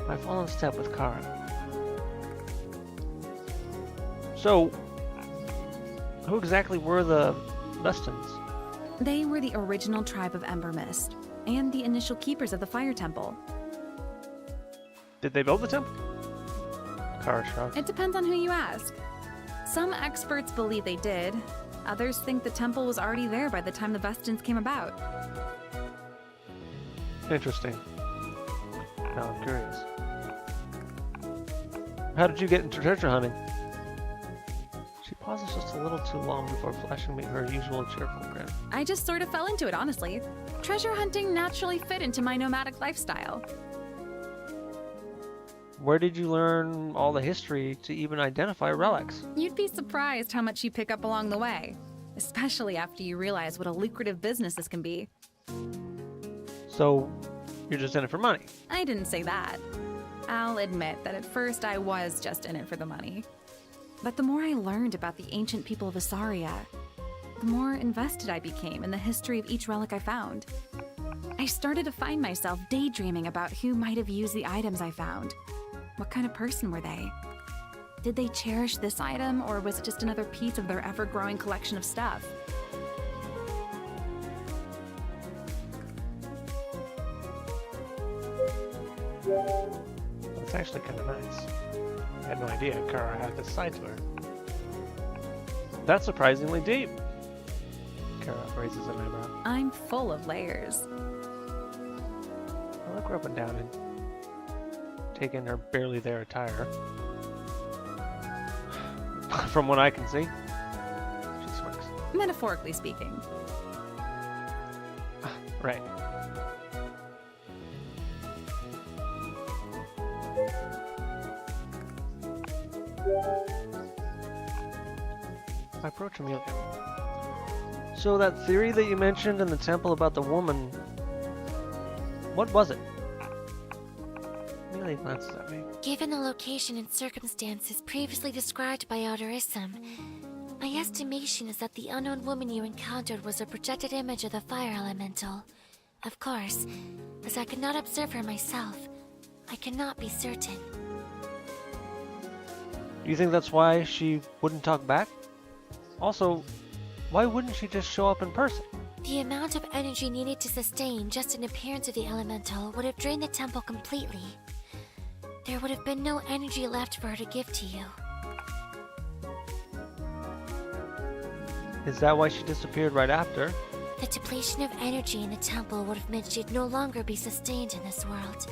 I fall in step with Kara. So, who exactly were the Vestins? They were the original tribe of Ember Mist, and the initial keepers of the Fire Temple. Did they build the temple? Kara shrugged. It depends on who you ask. Some experts believe they did. Others think the temple was already there by the time the Vestins came about. Interesting. Now I'm curious. How did you get into treasure hunting? She pauses just a little too long before flashing me her usual cheerful grin. I just sort of fell into it, honestly. Treasure hunting naturally fit into my nomadic lifestyle. Where did you learn all the history to even identify relics? You'd be surprised how much you pick up along the way, especially after you realize what a lucrative business this can be. So, you're just in it for money? I didn't say that. I'll admit that at first I was just in it for the money. But the more I learned about the ancient people of Asaria, the more invested I became in the history of each relic I found. I started to find myself daydreaming about who might have used the items I found. What kind of person were they? Did they cherish this item, or was it just another piece of their ever-growing collection of stuff? That's actually kind of nice. I had no idea Kara had this side to her. That's surprisingly deep. Kara raises an eyebrow. I'm full of layers. I look her up and down and take in her barely there attire. From what I can see, she smirks. Metaphorically speaking. Right. I approach Amelia. So that theory that you mentioned in the temple about the woman, what was it? Amelia glances at me. Given the location and circumstances previously described by Elderism, my estimation is that the unknown woman you encountered was a projected image of the fire elemental. Of course, as I could not observe her myself, I cannot be certain. Do you think that's why she wouldn't talk back? Also, why wouldn't she just show up in person? The amount of energy needed to sustain just an appearance of the elemental would have drained the temple completely. There would have been no energy left for her to give to you. Is that why she disappeared right after? The depletion of energy in the temple would have meant she'd no longer be sustained in this world.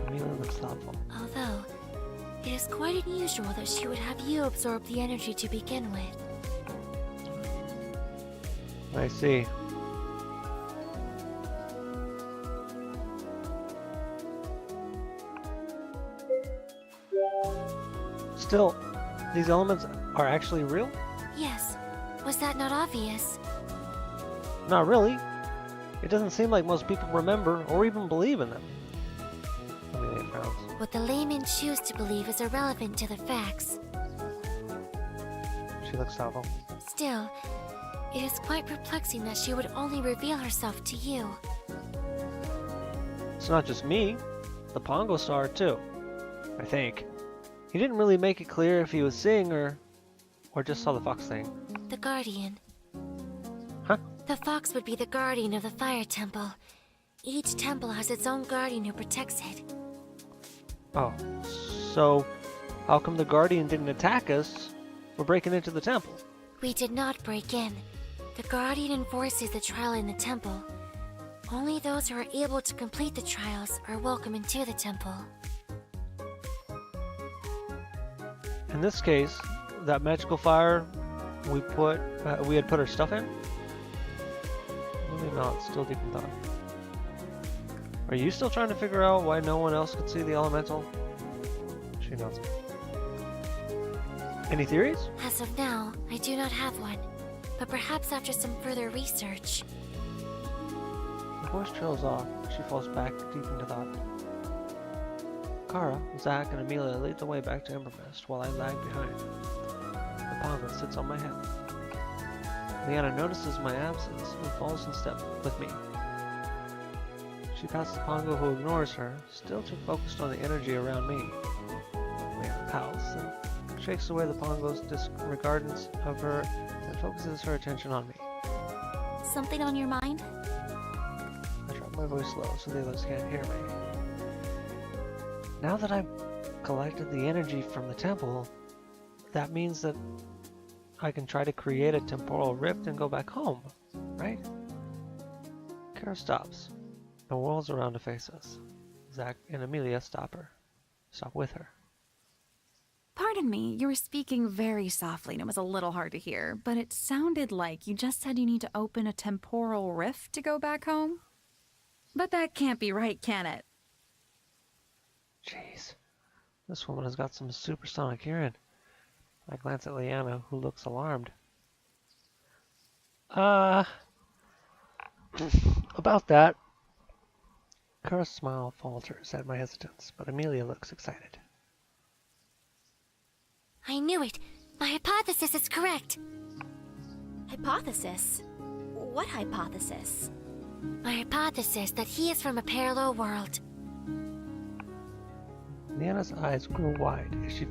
Amelia looks thoughtful. Although, it is quite unusual that she would have you absorb the energy to begin with. I see. Still, these elements are actually real? Yes. Was that not obvious? Not really. It doesn't seem like most people remember or even believe in them. Amelia frowns. What the laymen choose to believe is irrelevant to the facts. She looks thoughtful. Still, it is quite perplexing that she would only reveal herself to you. It's not just me. The Pongo saw her too. I think. He didn't really make it clear if he was seeing her or just saw the fox thing. The Guardian. Huh? The fox would be the guardian of the fire temple. Each temple has its own guardian who protects it. Oh, so how come the Guardian didn't attack us for breaking into the temple? We did not break in. The Guardian enforces the trial in the temple. Only those who are able to complete the trials are welcome into the temple. In this case, that magical fire we had put our stuff in? Maybe not, still deep in thought. Are you still trying to figure out why no one else could see the elemental? She nods. Any theories? As of now, I do not have one, but perhaps after some further research. The voice trails off. She falls back deep into thought. Kara, Zack, and Amelia lead the way back to Embermist while I lag behind. The Pongo sits on my head. Leanna notices my absence and falls in step with me. She passes Pongo, who ignores her, still too focused on the energy around me. Leanna pouts and shakes away the Pongo's disregardance of her and focuses her attention on me. Something on your mind? I drop my voice low so the others can't hear me. Now that I've collected the energy from the temple, that means that I can try to create a temporal rift and go back home, right? Kara stops and whirls around to face us. Zach and Amelia stop with her. Pardon me, you were speaking very softly and it was a little hard to hear, but it sounded like you just said you need to open a temporal rift to go back home? But that can't be right, can it? Jeez, this woman has got some supersonic hearing. I glance at Leanna, who looks alarmed. About that. Kara's smile falters at my hesitance, but Amelia looks excited. I knew it. My hypothesis is correct. Hypothesis? What hypothesis? My hypothesis that he is from a parallel world. Leanna's eyes grow wide as she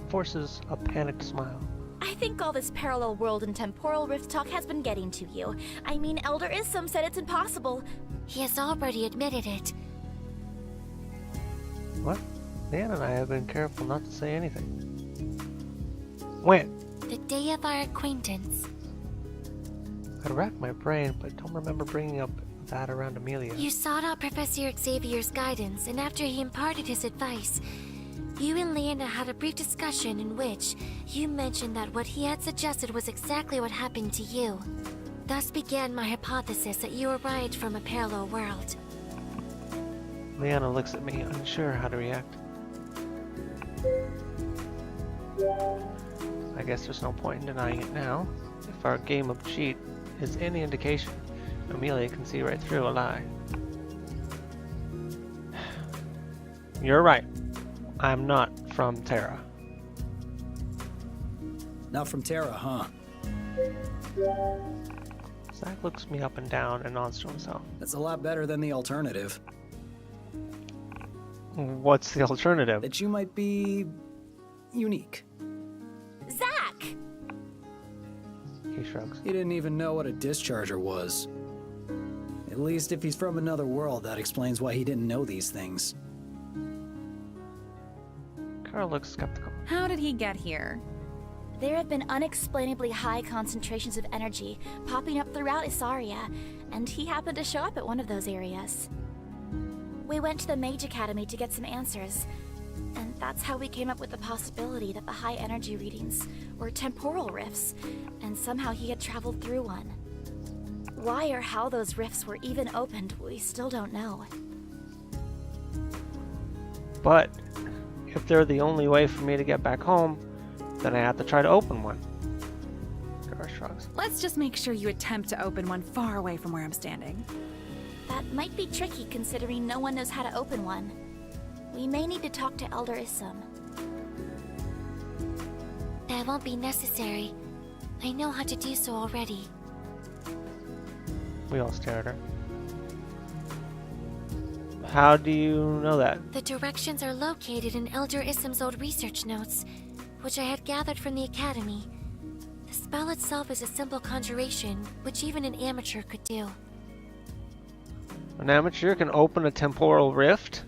forces a panicked smile. I think all this parallel world and temporal rift talk has been getting to you. I mean, Elder Isum said it's impossible. He has already admitted it. What? Leanna and I have been careful not to say anything. When? The day of our acquaintance. I racked my brain, but don't remember bringing up that around Amelia. You sought out Professor Xavier's guidance, and after he imparted his advice, you and Leanna had a brief discussion in which you mentioned that what he had suggested was exactly what happened to you. Thus began my hypothesis that you arrived from a parallel world. Leanna looks at me, unsure how to react. I guess there's no point in denying it now. If our game of cheat is any indication, Amelia can see right through a lie. You're right. I'm not from Terra. Not from Terra, huh? Zach looks me up and down and nods to himself. That's a lot better than the alternative. What's the alternative? That you might be unique. Zach! He shrugs. He didn't even know what a discharger was. At least if he's from another world, that explains why he didn't know these things. Kara looks skeptical. How did he get here? There have been unexplainably high concentrations of energy popping up throughout Isaria, and he happened to show up at one of those areas. We went to the Mage Academy to get some answers, and that's how we came up with the possibility that the high energy readings were temporal rifts, and somehow he had traveled through one. Why or how those rifts were even opened, we still don't know. But if they're the only way for me to get back home, then I have to try to open one. Kara shrugs. Let's just make sure you attempt to open one far away from where I'm standing. That might be tricky considering no one knows how to open one. We may need to talk to Elder Isum. That won't be necessary. I know how to do so already. We all stare at her. How do you know that? The directions are located in Elder Isum's old research notes, which I had gathered from the Academy. The spell itself is a simple conjuration, which even an amateur could do. An amateur can open a temporal rift?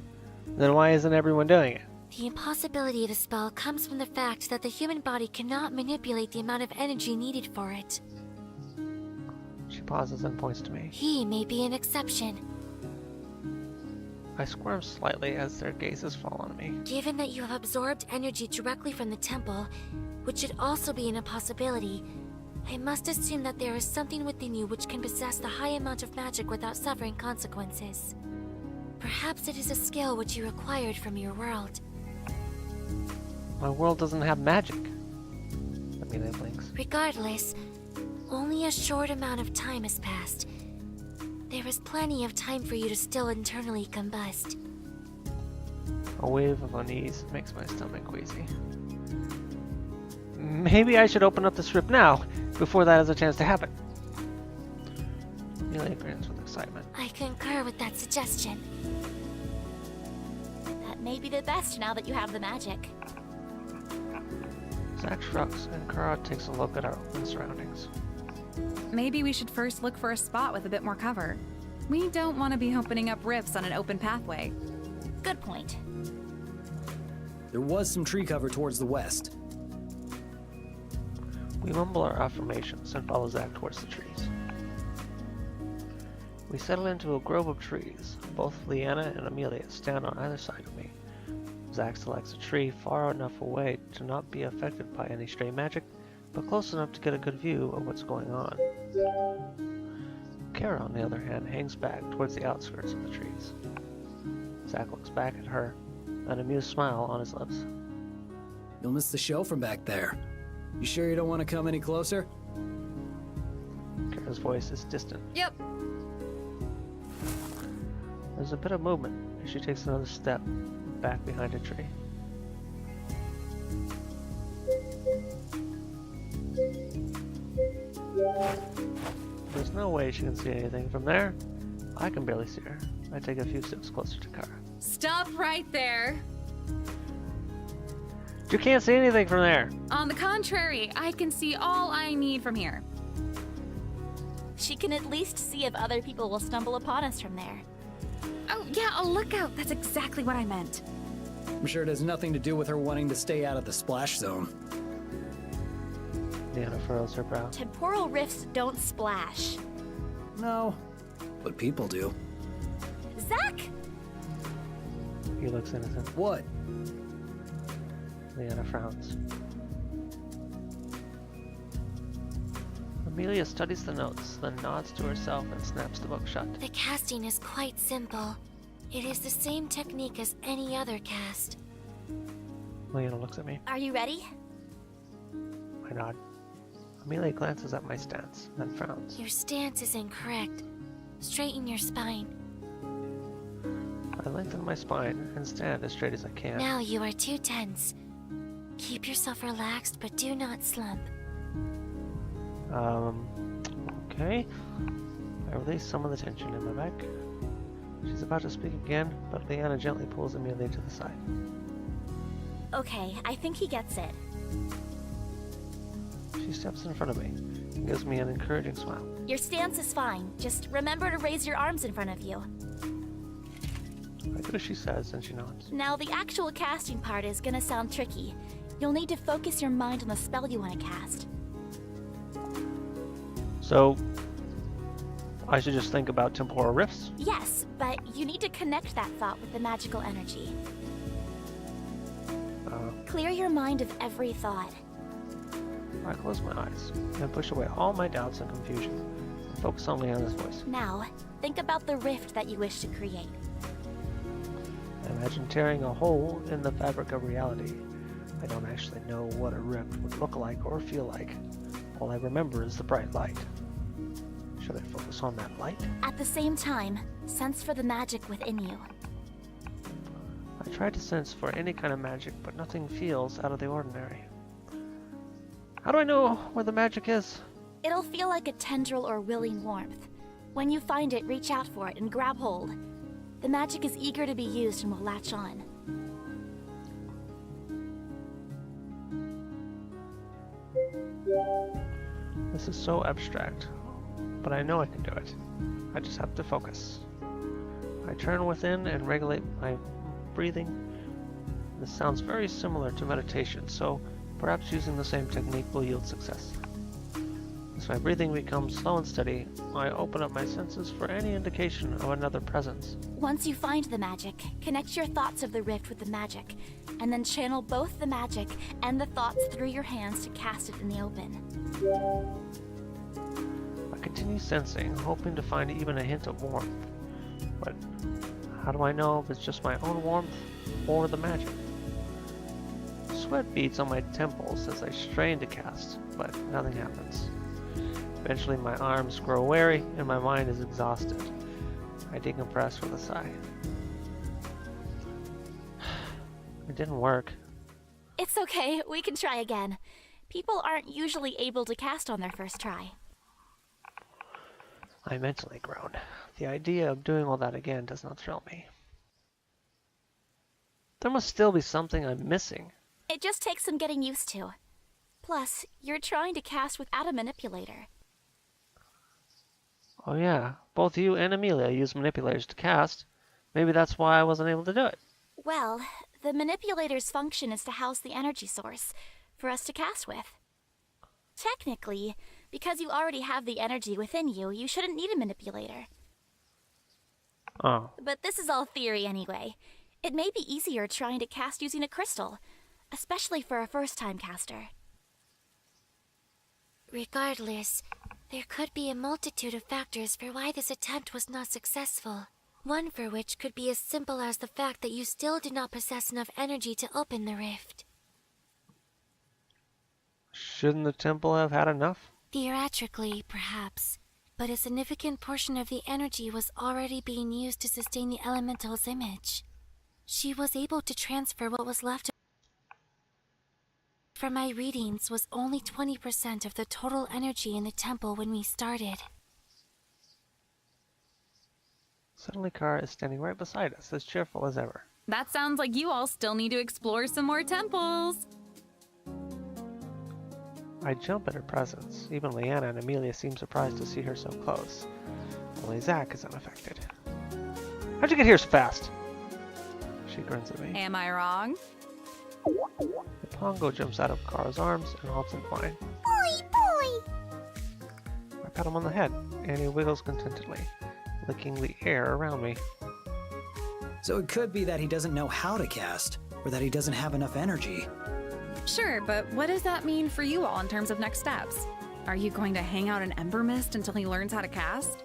Then why isn't everyone doing it? The impossibility of the spell comes from the fact that the human body cannot manipulate the amount of energy needed for it. She pauses and points to me. He may be an exception. I squirm slightly as their gazes fall on me. Given that you have absorbed energy directly from the temple, which should also be an impossibility, I must assume that there is something within you which can possess the high amount of magic without suffering consequences. Perhaps it is a skill which you acquired from your world. My world doesn't have magic. Amelia blinks. Regardless, only a short amount of time has passed. There is plenty of time for you to still internally combust. A wave of unease makes my stomach queasy. Maybe I should open up the strip now, before that has a chance to happen. Amelia grins with excitement. excitement. I concur with that suggestion. That may be the best now that you have the magic. Zack shrugs, and Kara takes a look at our open surroundings. Maybe we should first look for a spot with a bit more cover. We don't want to be opening up rifts on an open pathway. Good point. There was some tree cover towards the west. We mumble our affirmations and follow Zack towards the trees. We settle into a grove of trees. Both Leanna and Amelia stand on either side of me. Zack selects a tree far enough away to not be affected by any stray magic, but close enough to get a good view of what's going on. Kara, on the other hand, hangs back towards the outskirts of the trees. Zack looks back at her, an amused smile on his lips. You'll miss the show from back there. You sure you don't want to come any closer? Kara's voice is distant. Yep. There's a bit of movement as she takes another step back behind a tree. There's no way she can see anything from there. I can barely see her. I take a few steps closer to Kara. Stop right there. You can't see anything from there! On the contrary, I can see all I need from here. She can at least see if other people will stumble upon us from there. Oh, yeah, a lookout. That's exactly what I meant. I'm sure it has nothing to do with her wanting to stay out of the splash zone. Leanna furrows her brow. Temporal rifts don't splash. No, but people do. Zack! He looks innocent. What? Leanna frowns. Amelia studies the notes, then nods to herself and snaps the book shut. The casting is quite simple. It is the same technique as any other cast. Leanna looks at me. Are you ready? I nod. Amelia glances at my stance, then frowns. Your stance is incorrect. Straighten your spine. I lengthen my spine and stand as straight as I can. Now you are too tense. Keep yourself relaxed, but do not slump. Okay. I release some of the tension in my back. She's about to speak again, but Leanna gently pulls Amelia to the side. Okay, I think he gets it. She steps in front of me and gives me an encouraging smile. Your stance is fine. Just remember to raise your arms in front of you. I do as she says, and she nods. Now, the actual casting part is gonna sound tricky. You'll need to focus your mind on the spell you want to cast. So, I should just think about temporal rifts? Yes, but you need to connect that thought with the magical energy. Clear your mind of every thought. I close my eyes and push away all my doubts and confusion and focus only on this voice. Now, think about the rift that you wish to create. I imagine tearing a hole in the fabric of reality. I don't actually know what a rift would look like or feel like. All I remember is the bright light. Should I focus on that light? At the same time, sense for the magic within you. I try to sense for any kind of magic, but nothing feels out of the ordinary. How do I know where the magic is? It'll feel like a tendril or willing warmth. When you find it, reach out for it and grab hold. The magic is eager to be used and will latch on. This is so abstract, but I know I can do it. I just have to focus. I turn within and regulate my breathing. This sounds very similar to meditation, so perhaps using the same technique will yield success. As my breathing becomes slow and steady, I open up my senses for any indication of another presence. Once you find the magic, connect your thoughts of the rift with the magic, and then channel both the magic and the thoughts through your hands to cast it in the open. I continue sensing, hoping to find even a hint of warmth. But how do I know if it's just my own warmth or the magic? Sweat beads on my temples as I strain to cast, but nothing happens. Eventually my arms grow weary and my mind is exhausted. I decompress with a sigh. It didn't work. It's okay, we can try again. People aren't usually able to cast on their first try. I mentally groan. the idea of doing all that again does not thrill me. There must still be something I'm missing. It just takes some getting used to. Plus, you're trying to cast without a manipulator. Oh yeah, both you and Amelia use manipulators to cast. Maybe that's why I wasn't able to do it. Well, the manipulator's function is to house the energy source for us to cast with. Technically, because you already have the energy within you, you shouldn't need a manipulator. Oh. But this is all theory anyway. It may be easier trying to cast using a crystal, especially for a first-time caster. Regardless, there could be a multitude of factors for why this attempt was not successful. One for which could be as simple as the fact that you still do not possess enough energy to open the rift. Shouldn't the temple have had enough? Theoretically, perhaps, but a significant portion of the energy was already being used to sustain the elemental's image. She was able to transfer what was left. From my readings, was only 20% of the total energy in the temple when we started. Suddenly Kara is standing right beside us, as cheerful as ever. That sounds like you all still need to explore some more temples. I jump at her presence. Even Leanna and Amelia seem surprised to see her so close. Only Zack is unaffected. How'd you get here so fast? She grins at me. Am I wrong? The Pongo jumps out of Kara's arms and halts in mine. Boy, boy! I pat him on the head, and he wiggles contentedly, licking the air around me. So it could be that he doesn't know how to cast, or that he doesn't have enough energy. Sure, but what does that mean for you all in terms of next steps? Are you going to hang out in Ember Mist until he learns how to cast?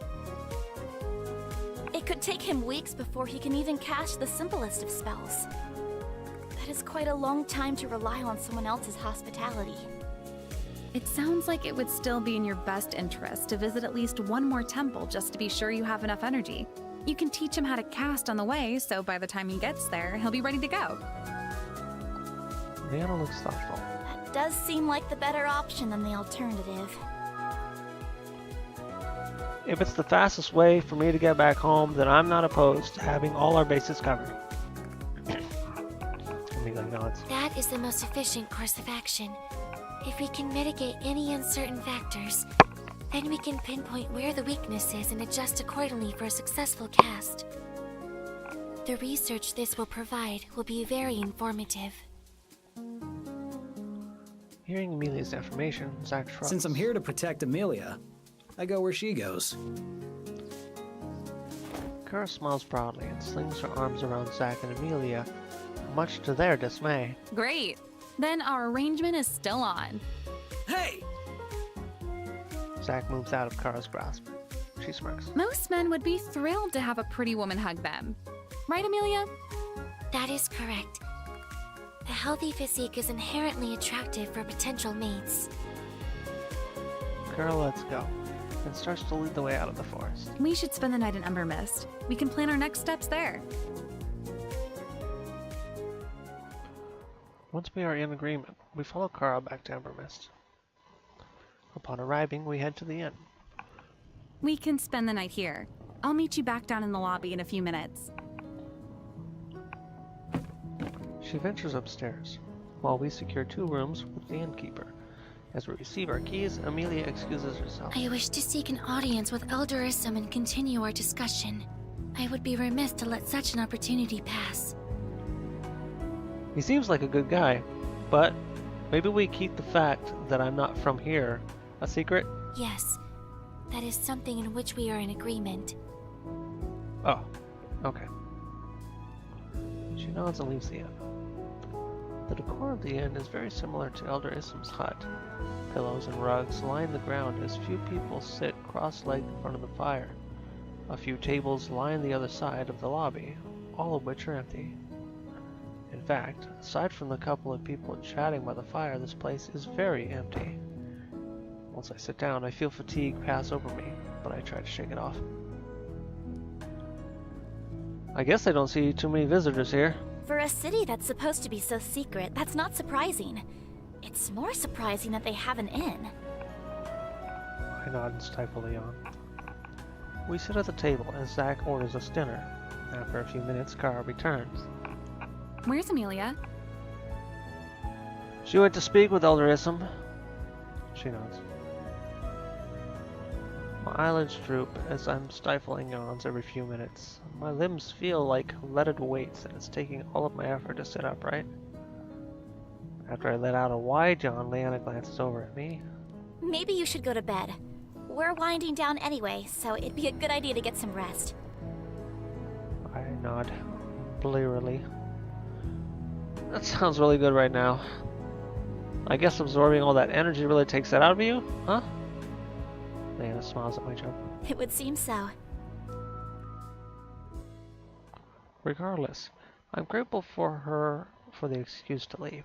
It could take him weeks before he can even cast the simplest of spells. That is quite a long time to rely on someone else's hospitality. It sounds like it would still be in your best interest to visit at least one more temple just to be sure you have enough energy. You can teach him how to cast on the way, so by the time he gets there, he'll be ready to go. Leanna looks thoughtful. That does seem like the better option than the alternative. If it's the fastest way for me to get back home, then I'm not opposed to having all our bases covered. Amelia nods. That is the most efficient course of action. If we can mitigate any uncertain factors, then we can pinpoint where the weakness is and adjust accordingly for a successful cast. The research this will provide will be very informative. Hearing Amelia's affirmation, Zack shrugs. Since I'm here to protect Amelia, I go where she goes. Kara smiles proudly and slings her arms around Zack and Amelia, much to their dismay. Great. Then our arrangement is still on. Hey! Zack moves out of Kara's grasp. She smirks. Most men would be thrilled to have a pretty woman hug them. Right, Amelia? That is correct. A healthy physique is inherently attractive for potential mates. Kara lets go and starts to lead the way out of the forest. We should spend the night in Ember Mist. We can plan our next steps there. Once we are in agreement, we follow Kara back to Ember Mist. Upon arriving, we head to the inn. We can spend the night here. I'll meet you back down in the lobby in a few minutes. She ventures upstairs, while we secure 2 rooms with the innkeeper. As we receive our keys, Amelia excuses herself. I wish to seek an audience with Elder Issam and continue our discussion. I would be remiss to let such an opportunity pass. He seems like a good guy, but maybe we keep the fact that I'm not from here a secret? Yes, that is something in which we are in agreement. Oh, okay. She nods and leaves the inn. The decor of the inn is very similar to Elder Issam's hut. Pillows and rugs line the ground as few people sit cross-legged in front of the fire. A few tables line the other side of the lobby, all of which are empty. In fact, aside from the couple of people chatting by the fire, this place is very empty. Once I sit down, I feel fatigue pass over me, but I try to shake it off. I guess I don't see too many visitors here. For a city that's supposed to be so secret, that's not surprising. It's more surprising that they have an inn. I nod and stifle a yawn. We sit at the table as Zach orders us dinner. After a few minutes, Kara returns. Where's Amelia? She went to speak with Elder Issam. She nods. My eyelids droop as I'm stifling yawns every few minutes. My limbs feel like leaded weights and it's taking all of my effort to sit upright. After I let out a wide yawn, Leanna glances over at me. Maybe you should go to bed. We're winding down anyway, so it'd be a good idea to get some rest. I nod blearily. That sounds really good right now. I guess absorbing all that energy really takes that out of you, huh? Leanna smiles at my joke. It would seem so. Regardless, I'm grateful for her for the excuse to leave.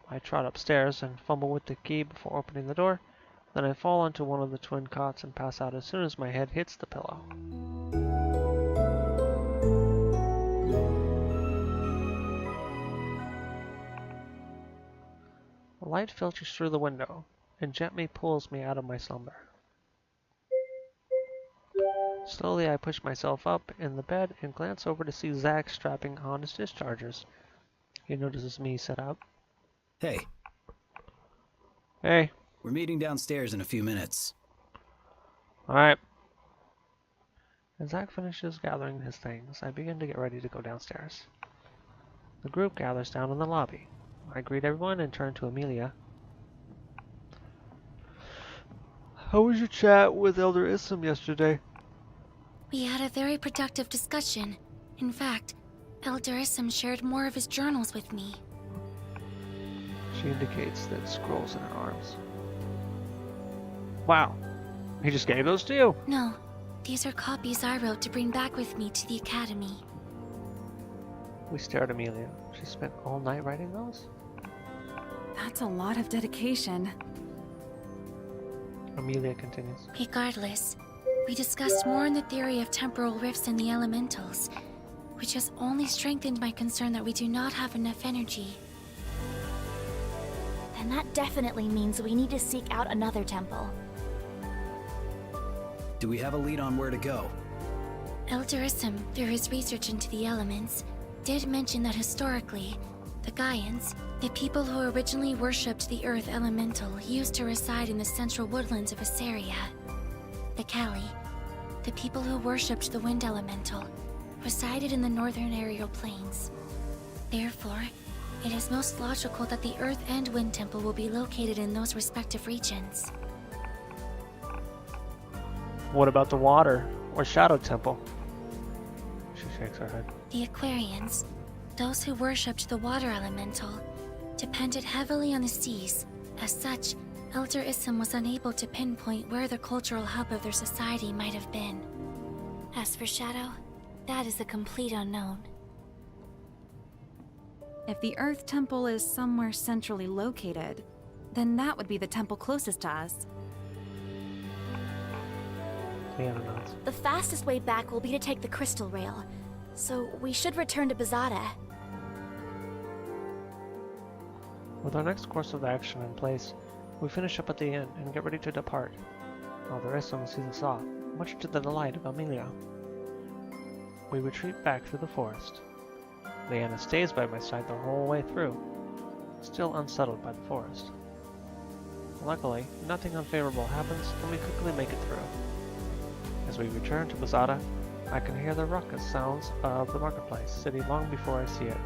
I trot upstairs and fumble with the key before opening the door. Then I fall onto one of the twin cots and pass out as soon as my head hits the pillow. The light filters through the window and gently pulls me out of my slumber. Slowly I push myself up in the bed and glance over to see Zach strapping on his dischargers. He notices me sit up. Hey, Hey, we're meeting downstairs in a few minutes. alright. As Zach finishes gathering his things, I begin to get ready to go downstairs. The group gathers down in the lobby. I greet everyone and turn to Amelia. How was your chat with Elder Issam yesterday? We had a very productive discussion. In fact, Elder Issam shared more of his journals with me. She indicates that scrolls in her arms. Wow, he just gave those to you? No, these are copies I wrote to bring back with me to the academy. We stare at Amelia. She spent all night writing those? That's a lot of dedication. Amelia continues. Regardless, we discussed more on the theory of temporal rifts in the elementals, which has only strengthened my concern that we do not have enough energy. Then that definitely means we need to seek out another temple. Do we have a lead on where to go? Elder Issam, through his research into the elements, did mention that historically, the Gaians, the people who originally worshipped the Earth Elemental, used to reside in the central woodlands of Assyria. The Kali, the people who worshipped the Wind Elemental, resided in the northern aerial plains. Therefore, it is most logical that the Earth and Wind Temple will be located in those respective regions. What about the water or Shadow Temple? She shakes her head. The Aquarians, those who worshipped the water elemental, depended heavily on the seas. As such, Elder Issam was unable to pinpoint where the cultural hub of their society might have been. As for Shadow, that is a complete unknown. If the Earth Temple is somewhere centrally located, then that would be the temple closest to us. Leanna nods. The fastest way back will be to take the crystal rail, so we should return to Bazada. With our next course of action in place, we finish up at the inn and get ready to depart. Elder Issam sees us off, much to the delight of Amelia. We retreat back through the forest. Leanna stays by my side the whole way through, still unsettled by the forest. Luckily, nothing unfavorable happens and we quickly make it through. As we return to Bazada, I can hear the ruckus sounds of the marketplace city long before I see it.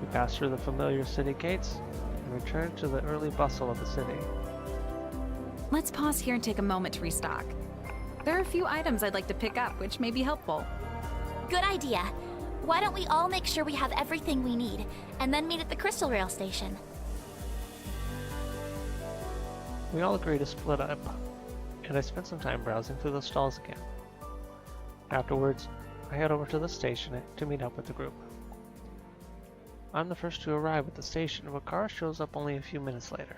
We pass through the familiar city gates and return to the early bustle of the city. Let's pause here and take a moment to restock. There are a few items I'd like to pick up, which may be helpful. Good idea. Why don't we all make sure we have everything we need, and then meet at the crystal rail station? We all agree to split up, and I spend some time browsing through the stalls again. Afterwards, I head over to the station to meet up with the group. I'm the first to arrive at the station, but Kara shows up only a few minutes later.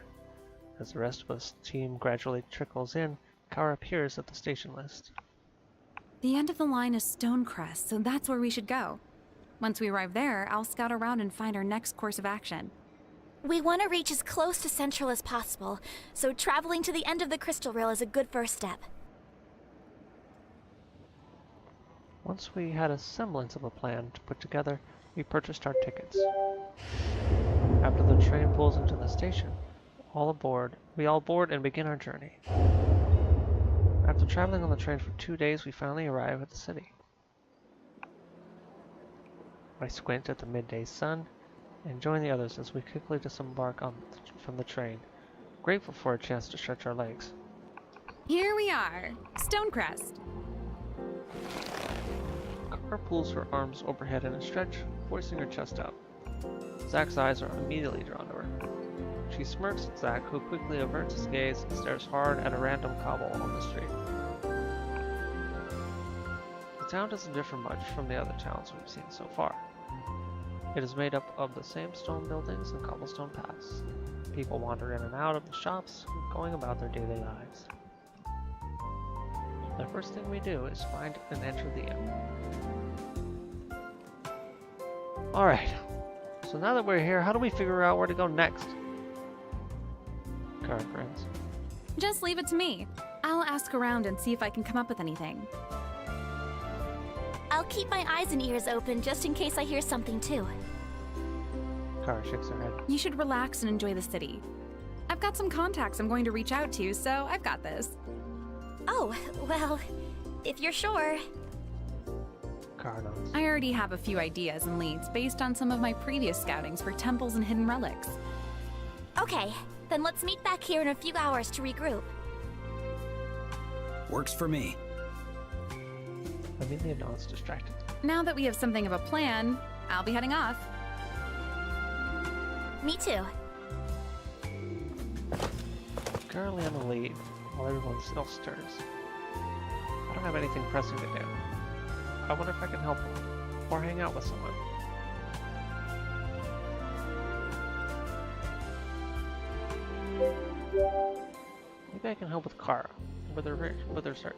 As the rest of us team gradually trickles in, Kara appears at the station list. The end of the line is Stonecrest, so that's where we should go. Once we arrive there, I'll scout around and find our next course of action. We want to reach as close to Central as possible, so traveling to the end of the Crystal Rail is a good first step. Once we had a semblance of a plan to put together, we purchased our tickets. After the train pulls into the station, we all board and begin our journey. After traveling on the train for 2 days, we finally arrive at the city. I squint at the midday sun and join the others as we quickly disembark from the train, grateful for a chance to stretch our legs. Here we are, Stonecrest. Car pulls her arms overhead in a stretch, voicing her chest out. Zack's eyes are immediately drawn to her. She smirks at Zack, who quickly averts his gaze and stares hard at a random cobble on the street. The town doesn't differ much from the other towns we've seen so far. It is made up of the same stone buildings and cobblestone paths. People wander in and out of the shops, going about their daily lives. The first thing we do is find and enter the inn. Alright, so now that we're here, how do we figure out where to go next? Kara grins. Just leave it to me. I'll ask around and see if I can come up with anything. I'll keep my eyes and ears open just in case I hear something too. Kara shakes her head. You should relax and enjoy the city. I've got some contacts I'm going to reach out to, so I've got this. Oh, well, if you're sure. Kara nods. I already have a few ideas and leads based on some of my previous scoutings for temples and hidden relics. Okay, then let's meet back here in a few hours to regroup. Works for me. Amelia nods distracted. Now that we have something of a plan, I'll be heading off. Me too. Currently on the lead, while everyone else stirs. I don't have anything pressing to do. I wonder if I can help or hang out with someone. Maybe I can help with Kara, with her search.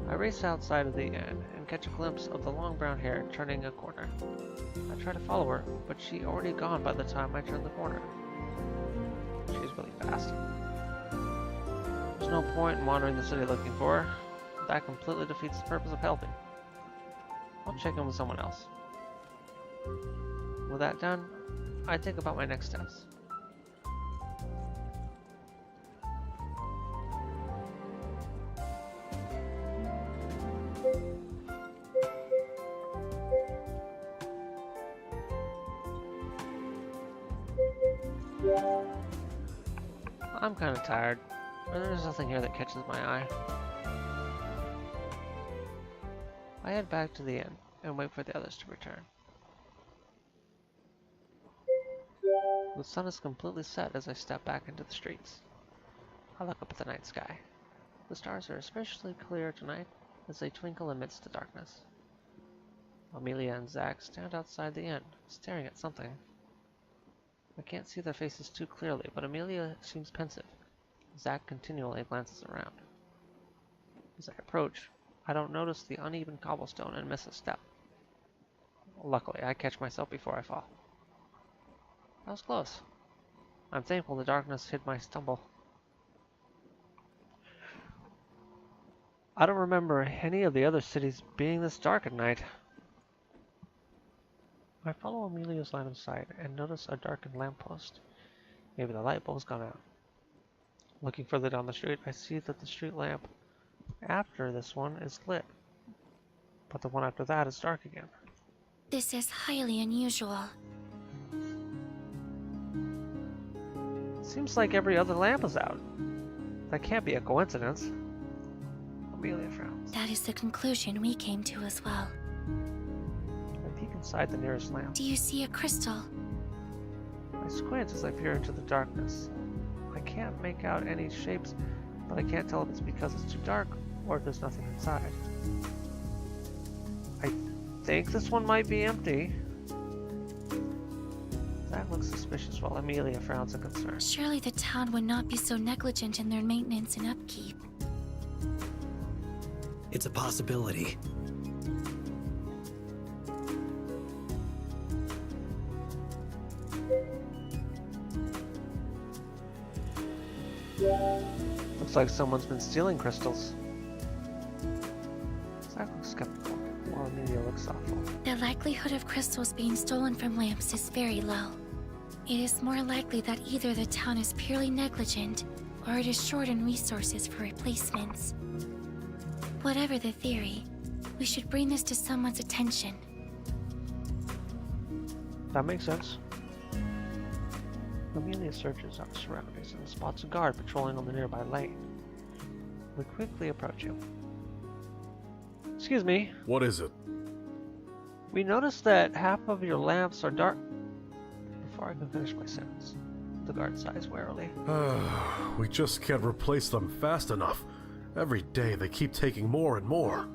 I race outside of the inn and catch a glimpse of the long brown hair turning a corner. I try to follow her, but she's already gone by the time I turn the corner. She's really fast. There's no point in wandering the city looking for her. That completely defeats the purpose of helping. I'll check in with someone else. With that done, I think about my next steps. I'm kind of tired, but there's nothing here that catches my eye. I head back to the inn and wait for the others to return. The sun is completely set as I step back into the streets. I look up at the night sky. The stars are especially clear tonight as they twinkle amidst the darkness. Amelia and Zack stand outside the inn, staring at something. I can't see their faces too clearly, but Amelia seems pensive. Zack continually glances around. As I approach, I don't notice the uneven cobblestone and miss a step. Luckily, I catch myself before I fall. That was close. I'm thankful the darkness hid my stumble. I don't remember any of the other cities being this dark at night. I follow Amelia's line of sight and notice a darkened lamppost. Maybe the light bulb's gone out. Looking further down the street, I see that the street lamp after this one is lit, but the one after that is dark again. This is highly unusual. Seems like every other lamp is out. That can't be a coincidence. Amelia frowns. That is the conclusion we came to as well. I peek inside the nearest lamp. Do you see a crystal? I squint as I peer into the darkness. I can't make out any shapes, but I can't tell if it's because it's too dark or if there's nothing inside. I think this one might be empty. That looks suspicious while Amelia frowns in concern. Surely the town would not be so negligent in their maintenance and upkeep. It's a possibility. Looks like someone's been stealing crystals. Zach looks skeptical, while Amelia looks thoughtful. The likelihood of crystals being stolen from lamps is very low. It is more likely that either the town is purely negligent, or it is short on resources for replacements. Whatever the theory, we should bring this to someone's attention. That makes sense. Amelia searches our surroundings and spots a guard patrolling on the nearby lane. We quickly approach him. Excuse me, What is it? we noticed that half of your lamps are dark. Before I can finish my sentence, the guard sighs warily. We just can't replace them fast enough. Every day they keep taking more and more.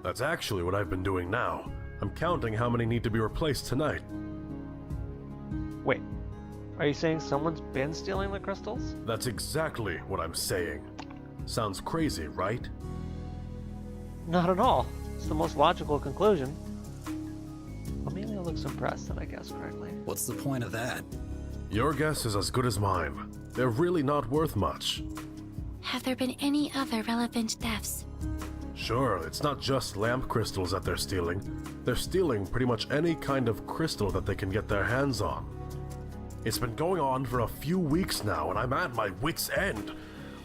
That's actually what I've been doing now. I'm counting how many need to be replaced tonight. Wait, are you saying someone's been stealing the crystals? That's exactly what I'm saying. Sounds crazy, right? Not at all. It's the most logical conclusion. Amelia looks impressed that I guessed correctly. What's the point of that? Your guess is as good as mine. They're really not worth much. Have there been any other relevant thefts? Sure, it's not just lamp crystals that they're stealing. They're stealing pretty much any kind of crystal that they can get their hands on. It's been going on for a few weeks now, and I'm at my wit's end.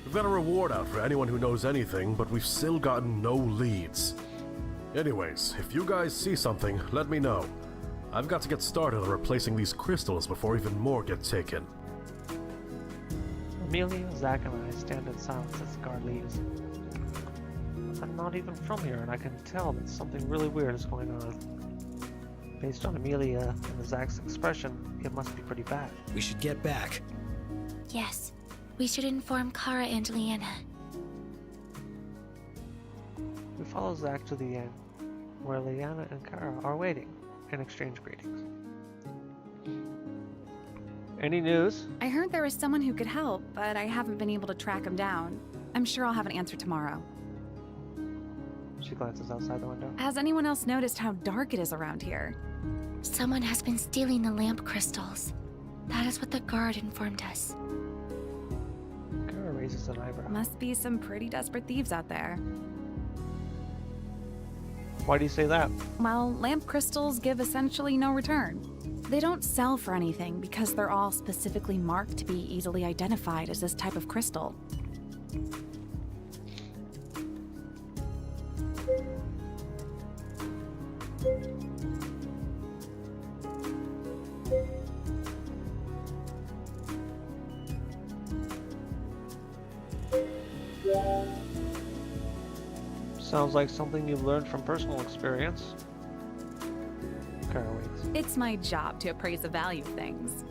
We've got a reward out for anyone who knows anything, but we've still gotten no leads. Anyways, if you guys see something, let me know. I've got to get started on replacing these crystals before even more get taken. Amelia, Zach, and I stand in silence as the guard leaves. I'm not even from here, and I can tell that something really weird is going on. Based on Amelia and Zach's expression, it must be pretty bad. We should get back. Yes, we should inform Kara and Leanna. We follow Zach to the inn, where Leanna and Kara are waiting and exchange greetings. Any news? I heard there was someone who could help, but I haven't been able to track him down. I'm sure I'll have an answer tomorrow. She glances outside the window. Has anyone else noticed how dark it is around here? Someone has been stealing the lamp crystals. That is what the guard informed us. Kara raises an eyebrow. Must be some pretty desperate thieves out there. Why do you say that? Well, lamp crystals give essentially no return. They don't sell for anything because they're all specifically marked to be easily identified as this type of crystal. Sounds like something you've learned from personal experience. Kara waits. It's my job to appraise the value of things.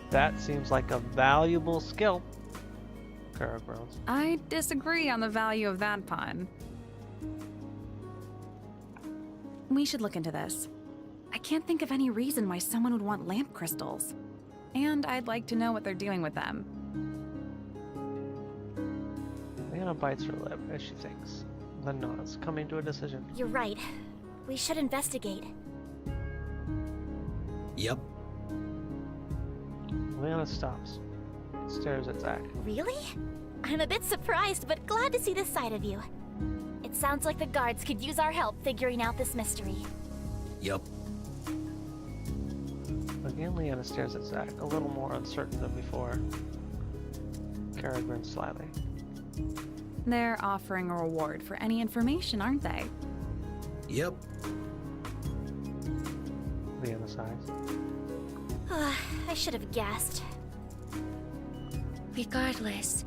That seems like a valuable skill. Kara groans. I disagree on the value of that pun. We should look into this. I can't think of any reason why someone would want lamp crystals. And I'd like to know what they're doing with them. Leanna bites her lip as she thinks, then nods, coming to a decision. You're right. We should investigate. Yep. Leanna stops, stares at Zach. Really? I'm a bit surprised, but glad to see this side of you. It sounds like the guards could use our help figuring out this mystery. Yep. Again, Leanna stares at Zach, a little more uncertain than before. Kara grins slyly. They're offering a reward for any information, aren't they? Yep. Leanna sighs. I should have guessed. Regardless,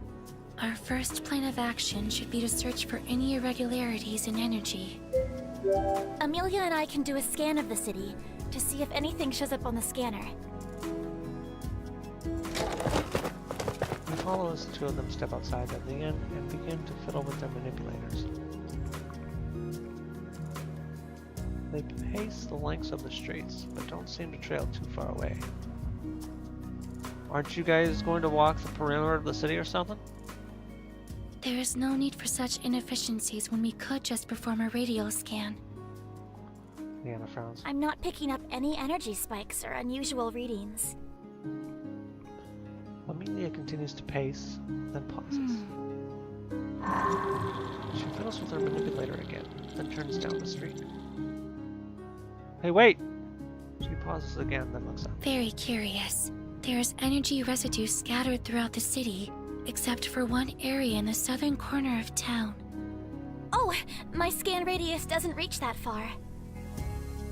our first plan of action should be to search for any irregularities in energy. Amelia and I can do a scan of the city to see if anything shows up on the scanner. We follow as the two of them step outside of the inn and begin to fiddle with their manipulators. They pace the lengths of the streets, but don't seem to trail too far away. Aren't you guys going to walk the perimeter of the city or something? There is no need for such inefficiencies when we could just perform a radial scan. Leanna frowns. I'm not picking up any energy spikes or unusual readings. Amelia continues to pace, then pauses. She fiddles with her manipulator again, then turns down the street. Hey, wait! She pauses again, then looks up. Very curious. There is energy residue scattered throughout the city, except for one area in the southern corner of town. Oh, my scan radius doesn't reach that far.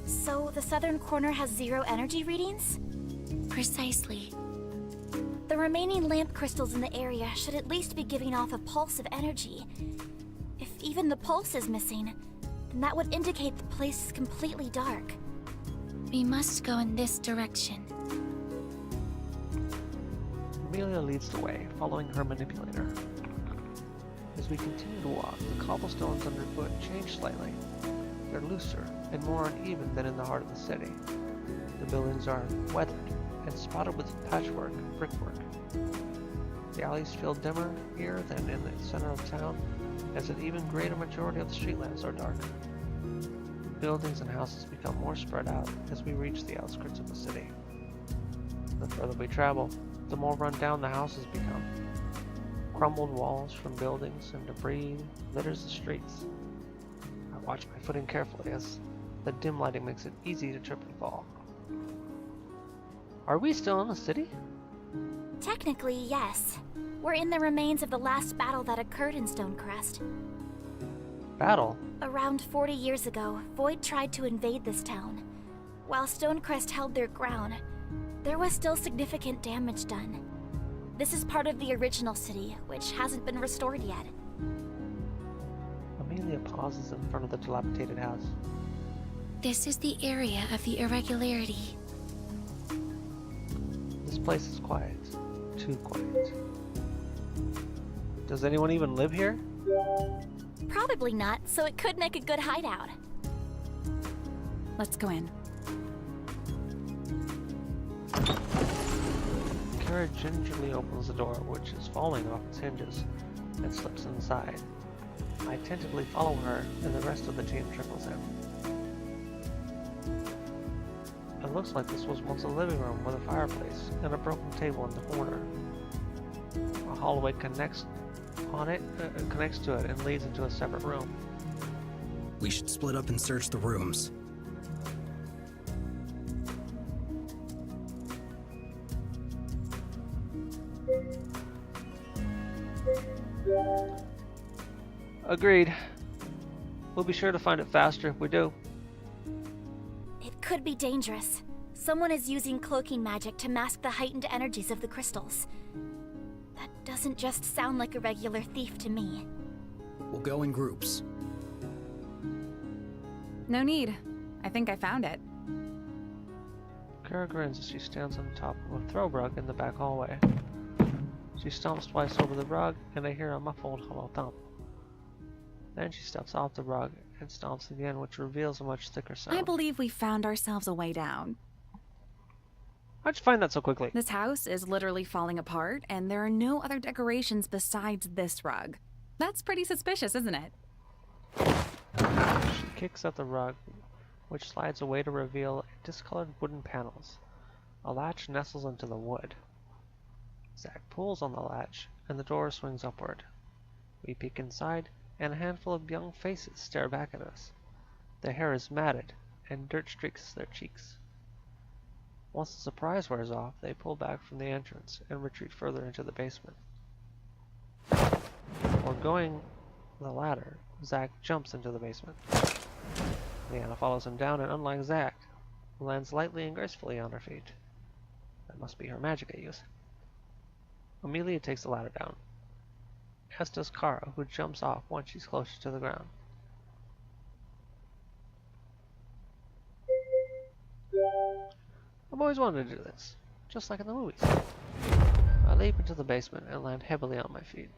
So the southern corner has 0 energy readings? Precisely. The remaining lamp crystals in the area should at least be giving off a pulse of energy. If even the pulse is missing, then that would indicate the place is completely dark. We must go in this direction. Amelia leads the way, following her manipulator. As we continue to walk, the cobblestones underfoot change slightly. They're looser and more uneven than in the heart of the city. The buildings are weathered and spotted with patchwork brickwork. The alleys feel dimmer here than in the center of town, as an even greater majority of the street lamps are dark. Buildings and houses become more spread out as we reach the outskirts of the city. The further we travel, the more run down the houses become. Crumbled walls from buildings and debris litters the streets. I watch my footing carefully as the dim lighting makes it easy to trip and fall. Are we still in the city? Technically, yes. We're in the remains of the last battle that occurred in Stonecrest. Battle? Around 40 years ago, Void tried to invade this town. While Stonecrest held their ground, there was still significant damage done. This is part of the original city, which hasn't been restored yet. Amelia pauses in front of the dilapidated house. This is the area of the irregularity. This place is quiet. Too quiet. Does anyone even live here? Probably not, so it could make a good hideout. Let's go in. Kara gingerly opens the door, which is falling off its hinges, and slips inside. I tentatively follow her, and the rest of the team trickles in. It looks like this was once a living room with a fireplace and a broken table in the corner. A hallway connects to it and leads into a separate room. We should split up and search the rooms. Agreed. We'll be sure to find it faster if we do. It could be dangerous. Someone is using cloaking magic to mask the heightened energies of the crystals. That doesn't just sound like a regular thief to me. We'll go in groups. No need. I think I found it. Kara grins as she stands on top of a throw rug in the back hallway. She stomps twice over the rug, and I hear a muffled hollow thump. Then she steps off the rug and stomps again, which reveals a much thicker sound. I believe we found ourselves a way down. How'd you find that so quickly? This house is literally falling apart, and there are no other decorations besides this rug. That's pretty suspicious, isn't it? She kicks at the rug, which slides away to reveal discolored wooden panels. A latch nestles into the wood. Zack pulls on the latch, and the door swings upward. We peek inside, and a handful of young faces stare back at us. Their hair is matted, and dirt streaks their cheeks. Once the surprise wears off, they pull back from the entrance and retreat further into the basement. Foregoing the ladder, Zack jumps into the basement. Leanna follows him down and, unlike Zack, lands lightly and gracefully on her feet. That must be her magic I use. Amelia takes the ladder down, as does Kara, who jumps off once she's closer to the ground. I've always wanted to do this, just like in the movies. I leap into the basement and land heavily on my feet.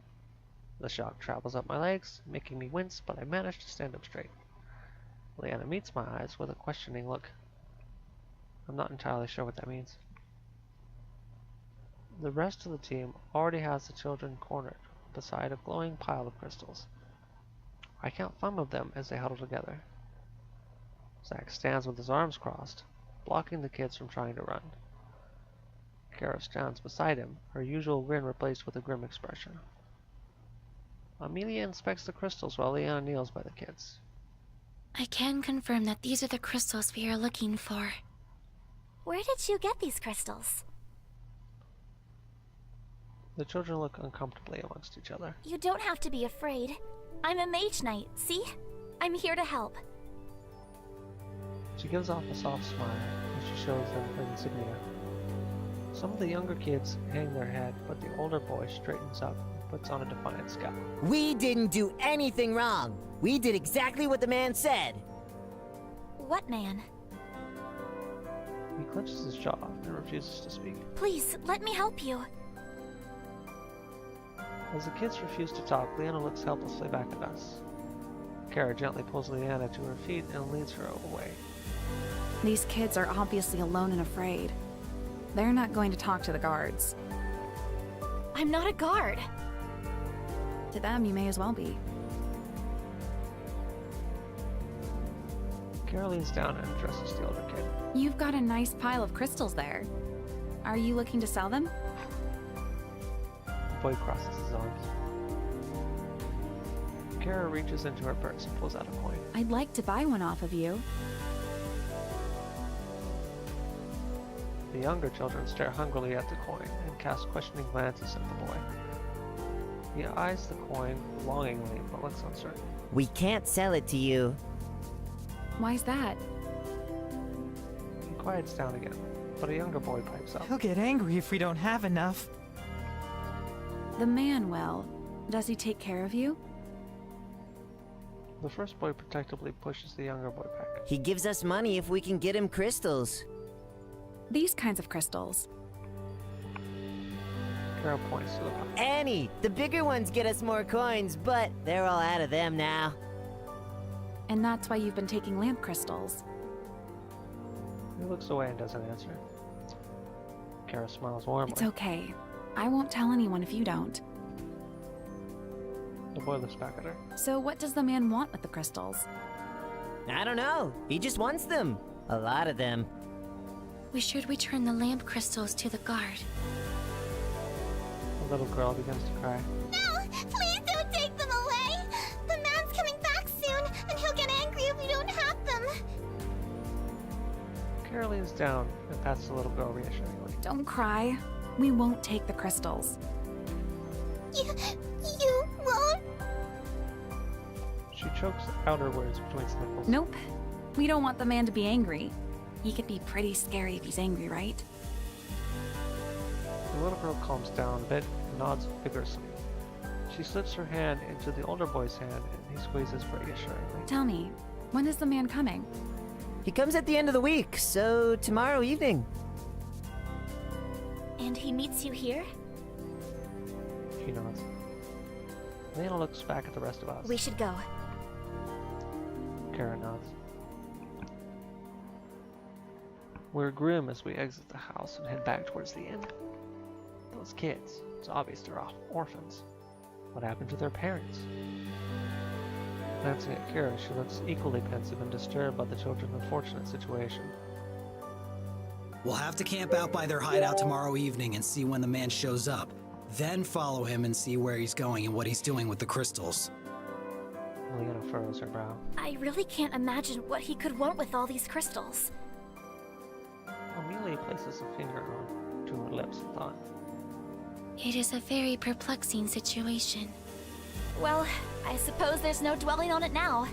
The shock travels up my legs, making me wince, but I manage to stand up straight. Leanna meets my eyes with a questioning look. I'm not entirely sure what that means. The rest of the team already has the children cornered, beside a glowing pile of crystals. I count 5 of them as they huddle together. Zack stands with his arms crossed, blocking the kids from trying to run. Kara stands beside him, her usual grin replaced with a grim expression. Amelia inspects the crystals while Leanna kneels by the kids. I can confirm that these are the crystals we are looking for. Where did you get these crystals? The children look uncomfortably amongst each other. You don't have to be afraid. I'm a mage knight, see? I'm here to help. She gives off a soft smile as she shows them her insignia. Some of the younger kids hang their head, but the older boy straightens up and puts on a defiant scowl. We didn't do anything wrong. We did exactly what the man said. What man? He clenches his jaw and refuses to speak. Please, let me help you. As the kids refuse to talk, Leanna looks helplessly back at us. Kara gently pulls Leanna to her feet and leads her away. These kids are obviously alone and afraid. They're not going to talk to the guards. I'm not a guard. To them, you may as well be. Kara leans down and addresses the older kid. You've got a nice pile of crystals there. Are you looking to sell them? The boy crosses his arms. Kara reaches into her purse and pulls out a coin. I'd like to buy one off of you. The younger children stare hungrily at the coin and cast questioning glances at the boy. He eyes the coin longingly but looks uncertain. We can't sell it to you. Why's that? He quiets down again, but a younger boy pipes up. He'll get angry if we don't have enough. The man, well, does he take care of you? The first boy protectively pushes the younger boy back. He gives us money if we can get him crystals. These kinds of crystals. Kara points to the pile. Annie, the bigger ones get us more coins, but they're all out of them now. And that's why you've been taking lamp crystals. He looks away and doesn't answer. Kara smiles warmly. It's okay. I won't tell anyone if you don't. The boy looks back at her. So what does the man want with the crystals? I don't know. He just wants them. A lot of them. We should return the lamp crystals to the guard. The little girl begins to cry. No! Please don't take them away! The man's coming back soon, and he'll get angry if we don't have them! Kara leans down and pats the little girl reassuringly. Don't cry. We won't take the crystals. You won't? She chokes out her words between sniffles. Nope. We don't want the man to be angry. He could be pretty scary if he's angry, right? The little girl calms down a bit and nods vigorously. She slips her hand into the older boy's hand and he squeezes reassuringly. Tell me, when is the man coming? He comes at the end of the week, so tomorrow evening. And he meets you here? She nods. Lena looks back at the rest of us. We should go. Kara nods. We're grim as we exit the house and head back towards the inn. Those kids, it's obvious they're orphans. What happened to their parents? Glancing at Kara, she looks equally pensive and disturbed by the children's unfortunate situation. We'll have to camp out by their hideout tomorrow evening and see when the man shows up. Then follow him and see where he's going and what he's doing with the crystals. Leanna furrows her brow. I really can't imagine what he could want with all these crystals. Amelia places a finger on to her lips and thought. It is a very perplexing situation. Well, I suppose there's no dwelling on it now.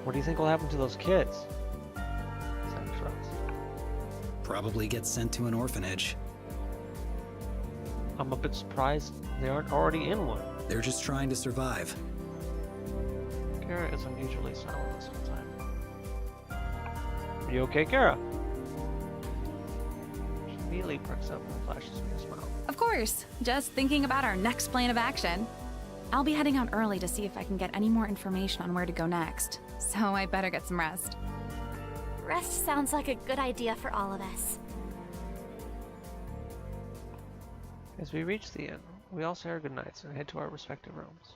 What do you think will happen to those kids? Zack shrugs. Probably get sent to an orphanage. I'm a bit surprised they aren't already in one. They're just trying to survive. Kara is unusually silent this whole time. Are you okay, Kara? She immediately perks up and flashes me a smile. Of course. Just thinking about our next plan of action. I'll be heading out early to see if I can get any more information on where to go next. So I better get some rest. Rest sounds like a good idea for all of us. As we reach the inn, We all say our goodnights and head to our respective rooms.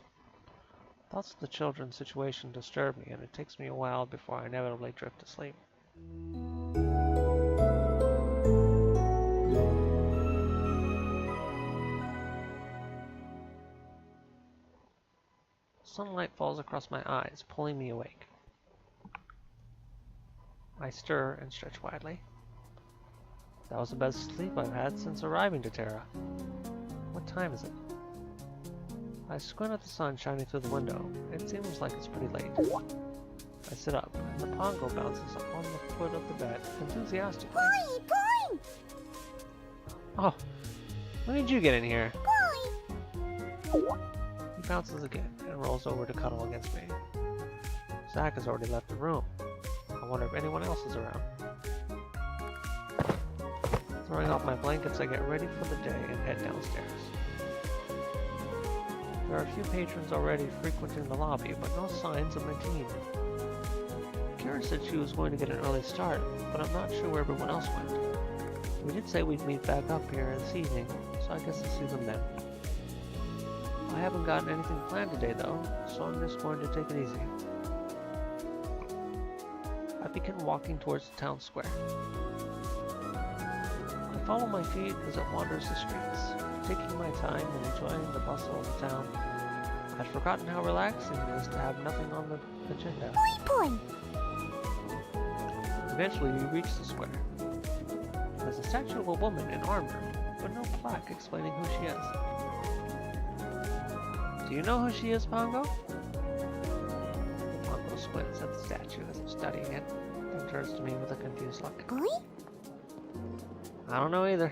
Thoughts of the children's situation disturb me, and it takes me a while before I inevitably drift to sleep. Sunlight falls across my eyes, pulling me awake. I stir and stretch widely. That was the best sleep I've had since arriving to Terra. What time is it? I squint at the sun shining through the window. It seems like it's pretty late. I sit up, and the Pongo bounces on the foot of the bed enthusiastically. Boy! Oh, when did you get in here? Boy! He bounces again and rolls over to cuddle against me. Zach has already left the room. I wonder if anyone else is around. Throwing off my blankets, I get ready for the day and head downstairs. There are a few patrons already frequenting the lobby, but no signs of my team. Kara said she was going to get an early start, but I'm not sure where everyone else went. We did say we'd meet back up here this evening, so I guess I'll see them then. I haven't gotten anything planned today though, so I'm just going to take it easy. I begin walking towards the town square. I follow my feet as it wanders the streets, taking my time and enjoying the bustle of the town. I'd forgotten how relaxing it is to have nothing on the agenda. Boy! Eventually we reach the square. There's a statue of a woman in armor, but no plaque explaining who she is. Do you know who she is, Pongo? Pongo squints at the statue as I'm studying it, then turns to me with a confused look. Boy? I don't know either.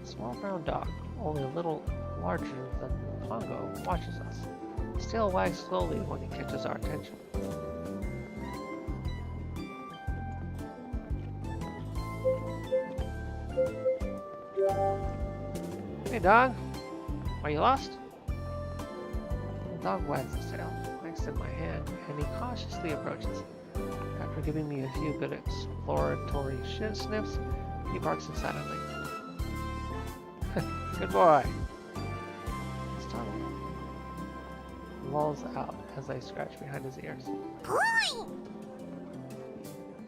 A small brown dog, only a little larger than Pongo, watches us. His tail wags slowly when he catches our attention. Hey dog, are you lost? The dog wags his tail. I extend my hand, and he cautiously approaches. After giving me a few good exploratory sniffs, he barks excitedly. Good boy! His tongue lolls out as I scratch behind his ears. Boy!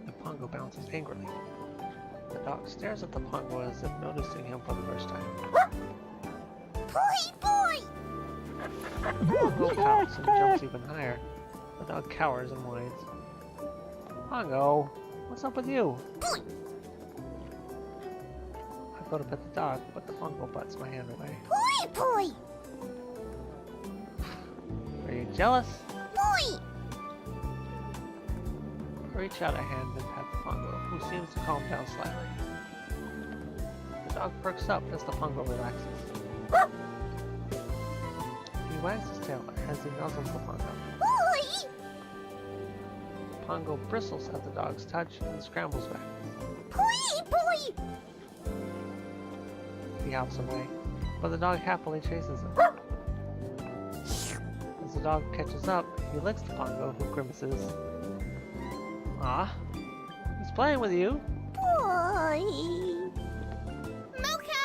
The Pongo bounces angrily. The dog stares at the Pongo as if noticing him for the first time. Boy! The Pongo pouts and jumps even higher. The dog cowers and whines. Pongo, what's up with you? Boy! I go to pet the dog, but the Pongo butts my hand away. Boy! Are you jealous? Boy! I reach out a hand and pat the Pongo, who seems to calm down slightly. The dog perks up as the Pongo relaxes. He wags his tail as he nuzzles the Pongo. Boy! Pongo bristles at the dog's touch and scrambles back. Boy! He hops away, but the dog happily chases him. As the dog catches up, he licks the Pongo, who grimaces. Ah, he's playing with you. Boy! Mocha!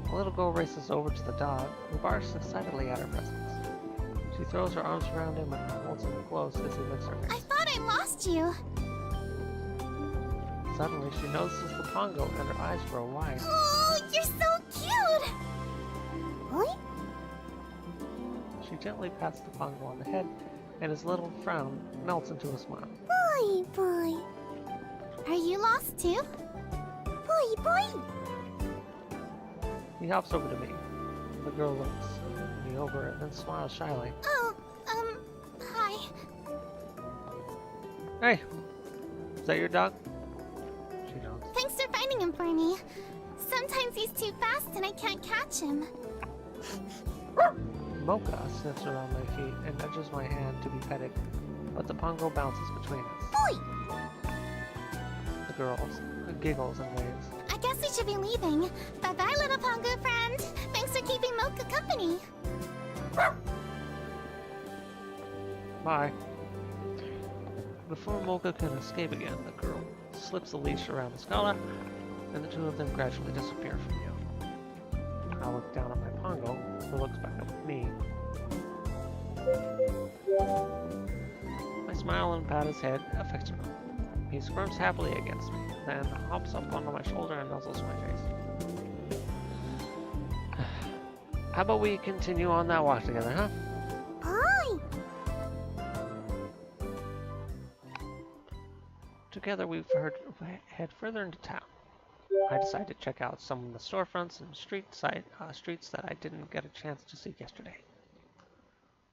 The little girl races over to the dog, who barks excitedly at her presence. She throws her arms around him and holds him close as he licks her I face. thought I lost you. Suddenly, she notices the Pongo and her eyes grow wide. Oh, you're so cute! Boy? She gently pats the Pongo on the head, and his little frown melts into a smile. Boy! Are you lost too? Boy! He hops over to me. The girl looks me over and then smiles shyly. Oh, hi. Hey, is that your dog? She nods. Thanks for finding him for me. Sometimes he's too fast and I can't catch him. Mocha sniffs around my feet and nudges my hand to be petted, but the Pongo bounces between us. Boy! The girl giggles and waves. I guess we should be leaving. Bye-bye, little Pongo friend. Thanks for keeping Mocha company. Bye. Before Mocha can escape again, the girl slips the leash around the scholar and the two of them gradually disappear from view. I look down at my Pongo, who looks back up at me. I smile and pat his head affectionately. He squirms happily against me, then hops up onto my shoulder and nuzzles my face. How about we continue on that walk together, huh? Fine. Together we head further into town. I decide to check out some of the storefronts and streets that I didn't get a chance to see yesterday.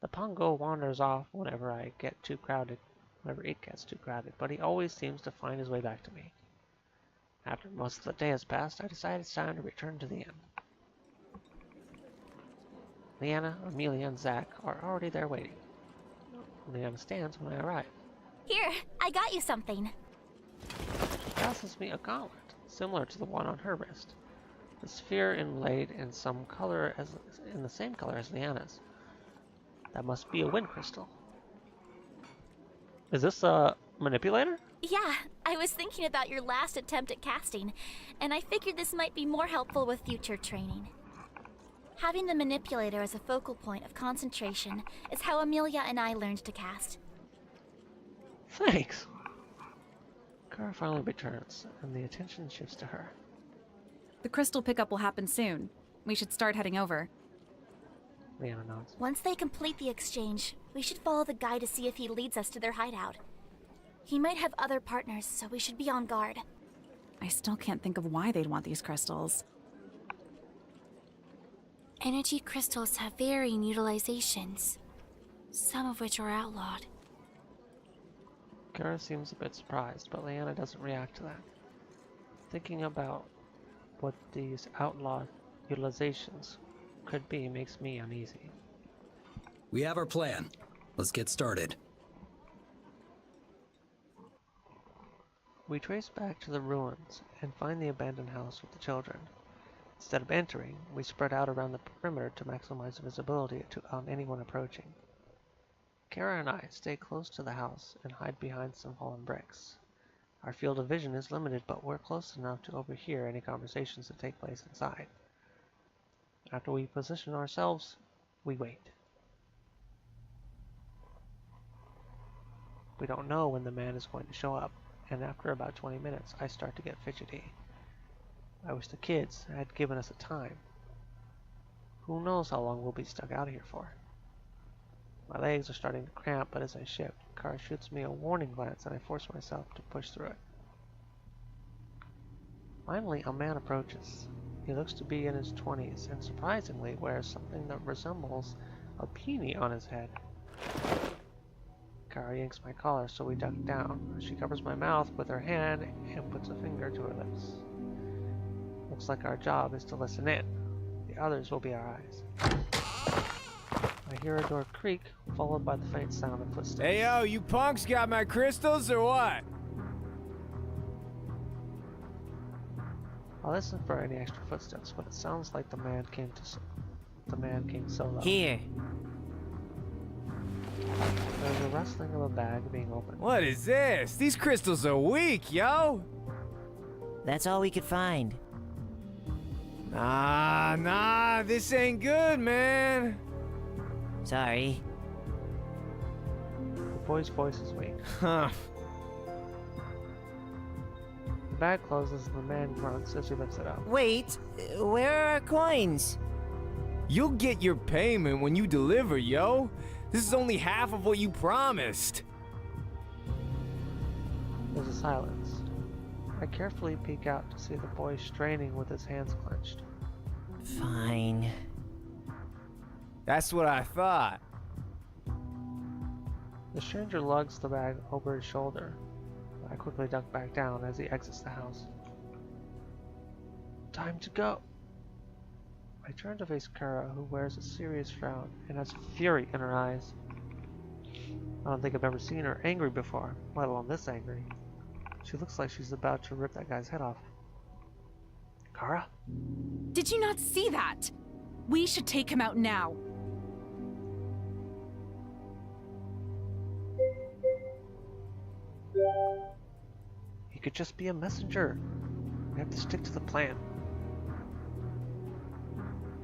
The Pongo wanders off whenever it gets too crowded, but he always seems to find his way back to me. After most of the day has passed, I decide it's time to return to the inn. Leanna, Amelia, and Zach are already there waiting. Leanna stands when I arrive. Here, I got you something. She passes me a gauntlet, similar to the one on her wrist. The sphere inlaid in the same color as Leanna's. That must be a wind crystal. Is this a manipulator? Yeah, I was thinking about your last attempt at casting, and I figured this might be more helpful with future training. Having the manipulator as a focal point of concentration is how Amelia and I learned to cast. Thanks. Kara finally returns, and the attention shifts to her. The crystal pickup will happen soon. We should start heading over. Leanna nods. Once they complete the exchange, we should follow the guy to see if he leads us to their hideout. He might have other partners, so we should be on guard. I still can't think of why they'd want these crystals. Energy crystals have varying utilizations, some of which are outlawed. Kara seems a bit surprised, but Leanna doesn't react to that. Thinking about what these outlawed utilizations could be makes me uneasy. We have our plan. Let's get started. We trace back to the ruins and find the abandoned house with the children. Instead of entering, we spread out around the perimeter to maximize visibility on anyone approaching. Kara and I stay close to the house and hide behind some fallen bricks. Our field of vision is limited, but we're close enough to overhear any conversations that take place inside. After we position ourselves, we wait. We don't know when the man is going to show up, and after about 20 minutes, I start to get fidgety. I wish the kids had given us a time. Who knows how long we'll be stuck out here for? My legs are starting to cramp, but as I shift, Kara shoots me a warning glance and I force myself to push through it. Finally, a man approaches. He looks to be in his 20s and surprisingly wears something that resembles a peony on his head. Kara yanks my collar, so we duck down. She covers my mouth with her hand and puts a finger to her lips. Looks like our job is to listen in. The others will be our eyes. I hear a door creak, followed by the faint sound of footsteps. Hey yo, you punks got my crystals or what? I listen for any extra footsteps, but it sounds like the man came solo. Here. There's a rustling of a bag being opened. What is this? These crystals are weak, yo! That's all we could find. Nah, this ain't good, man. Sorry. The boy's voice is weak. Huh. The bag closes and the man grunts as he lifts it up. Wait, where are our coins? You'll get your payment when you deliver, yo. This is only half of what you promised. There's a silence. I carefully peek out to see the boy straining with his hands clenched. Fine. That's what I thought. The stranger lugs the bag over his shoulder. I quickly duck back down as he exits the house. Time to go. I turn to face Kara, who wears a serious frown and has fury in her eyes. I don't think I've ever seen her angry before, let alone this angry. She looks like she's about to rip that guy's head off. Kara? Did you not see that? We should take him out now. He could just be a messenger. We have to stick to the plan.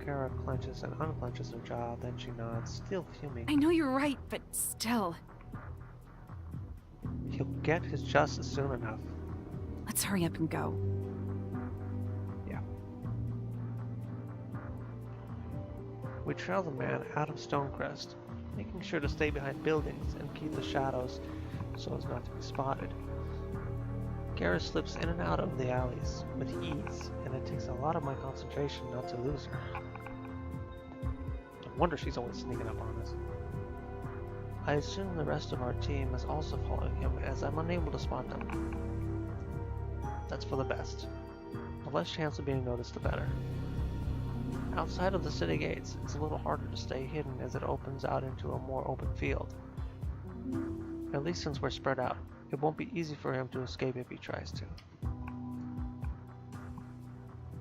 Kara clenches and unclenches her jaw, then she nods, still fuming. I know you're right, but still. He'll get his justice soon enough. Let's hurry up and go. Yeah. We trail the man out of Stonecrest, making sure to stay behind buildings and keep the shadows so as not to be spotted. Kara slips in and out of the alleys with ease, and it takes a lot of my concentration not to lose her. No wonder she's always sneaking up on us. I assume the rest of our team is also following him, as I'm unable to spot them. That's for the best. The less chance of being noticed, the better. Outside of the city gates, it's a little harder to stay hidden as it opens out into a more open field. At least since we're spread out, it won't be easy for him to escape if he tries to.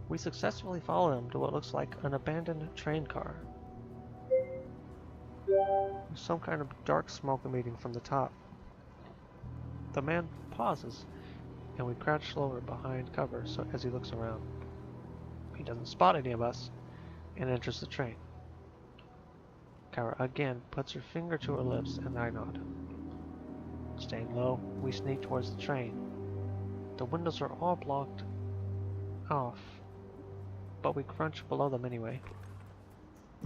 We successfully follow him to what looks like an abandoned train car. There's some kind of dark smoke emitting from the top. The man pauses, and we crouch lower behind cover so as he looks around. He doesn't spot any of us, and enters the train. Kara again puts her finger to her lips, and I nod. Staying low, we sneak towards the train. The windows are all blocked off, but we crunch below them anyway.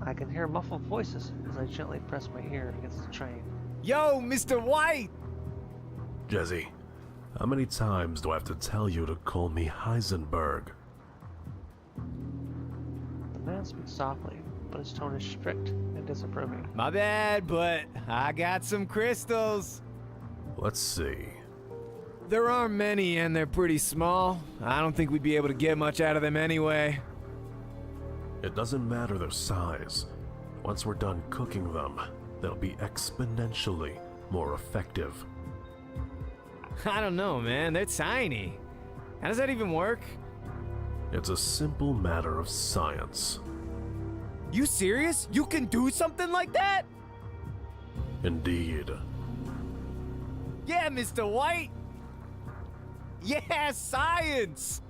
I can hear muffled voices as I gently press my ear against the train. Yo, Mr. White! Jesse, how many times do I have to tell you to call me Heisenberg? The man speaks softly, but his tone is strict and disapproving. My bad, but I got some crystals. Let's see. There aren't many, and they're pretty small. I don't think we'd be able to get much out of them anyway. It doesn't matter their size. Once we're done cooking them, they'll be exponentially more effective. I don't know, man. They're tiny. How does that even work? It's a simple matter of science. You serious? You can do something like that? Indeed. Yeah, Mr. White! Yeah, science!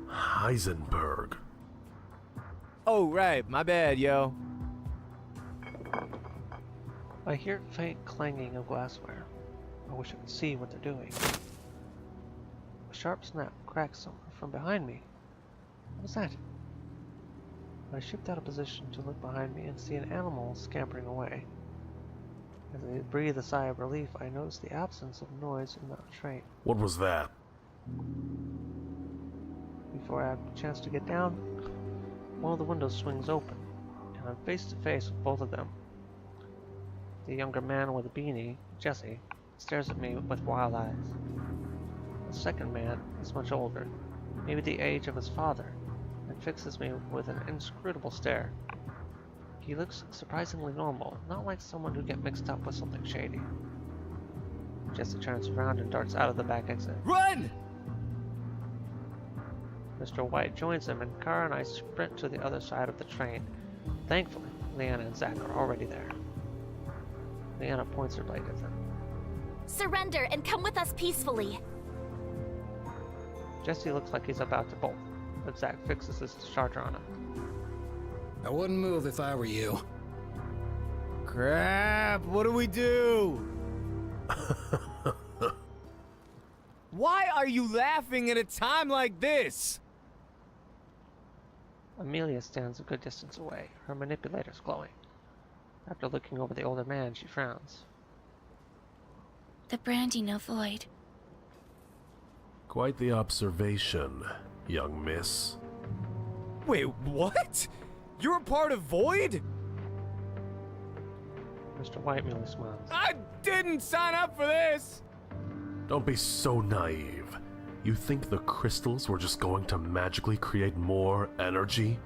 Heisenberg. Oh, right. My bad, yo. I hear faint clanging of glassware. I wish I could see what they're doing. A sharp snap cracks somewhere from behind me. What was that? I shift out of position to look behind me and see an animal scampering away. As I breathe a sigh of relief, I notice the absence of noise in the train. What was that? Before I have a chance to get down, one of the windows swings open, and I'm face to face with both of them. The younger man with a beanie, Jesse, stares at me with wild eyes. The second man is much older, maybe the age of his father, and fixes me with an inscrutable stare. He looks surprisingly normal, not like someone who'd get mixed up with something shady. Jesse turns around and darts out of the back exit. Run! Mr. White joins him, and Kara and I sprint to the other side of the train. Thankfully, Leanna and Zach are already there. Leanna points her blade at them. Surrender and come with us peacefully. Jesse looks like he's about to bolt, but Zach fixes his charger on him. I wouldn't move if I were you. Crap, what do we do? Why are you laughing at a time like this? Amelia stands a good distance away, her manipulators glowing. After looking over the older man, she frowns. The brandy no void. Quite the observation, young miss. Wait, what? You're a part of Void? Mr. White merely smiles. I didn't sign up for this! Don't be so naive. You think the crystals were just going to magically create more energy?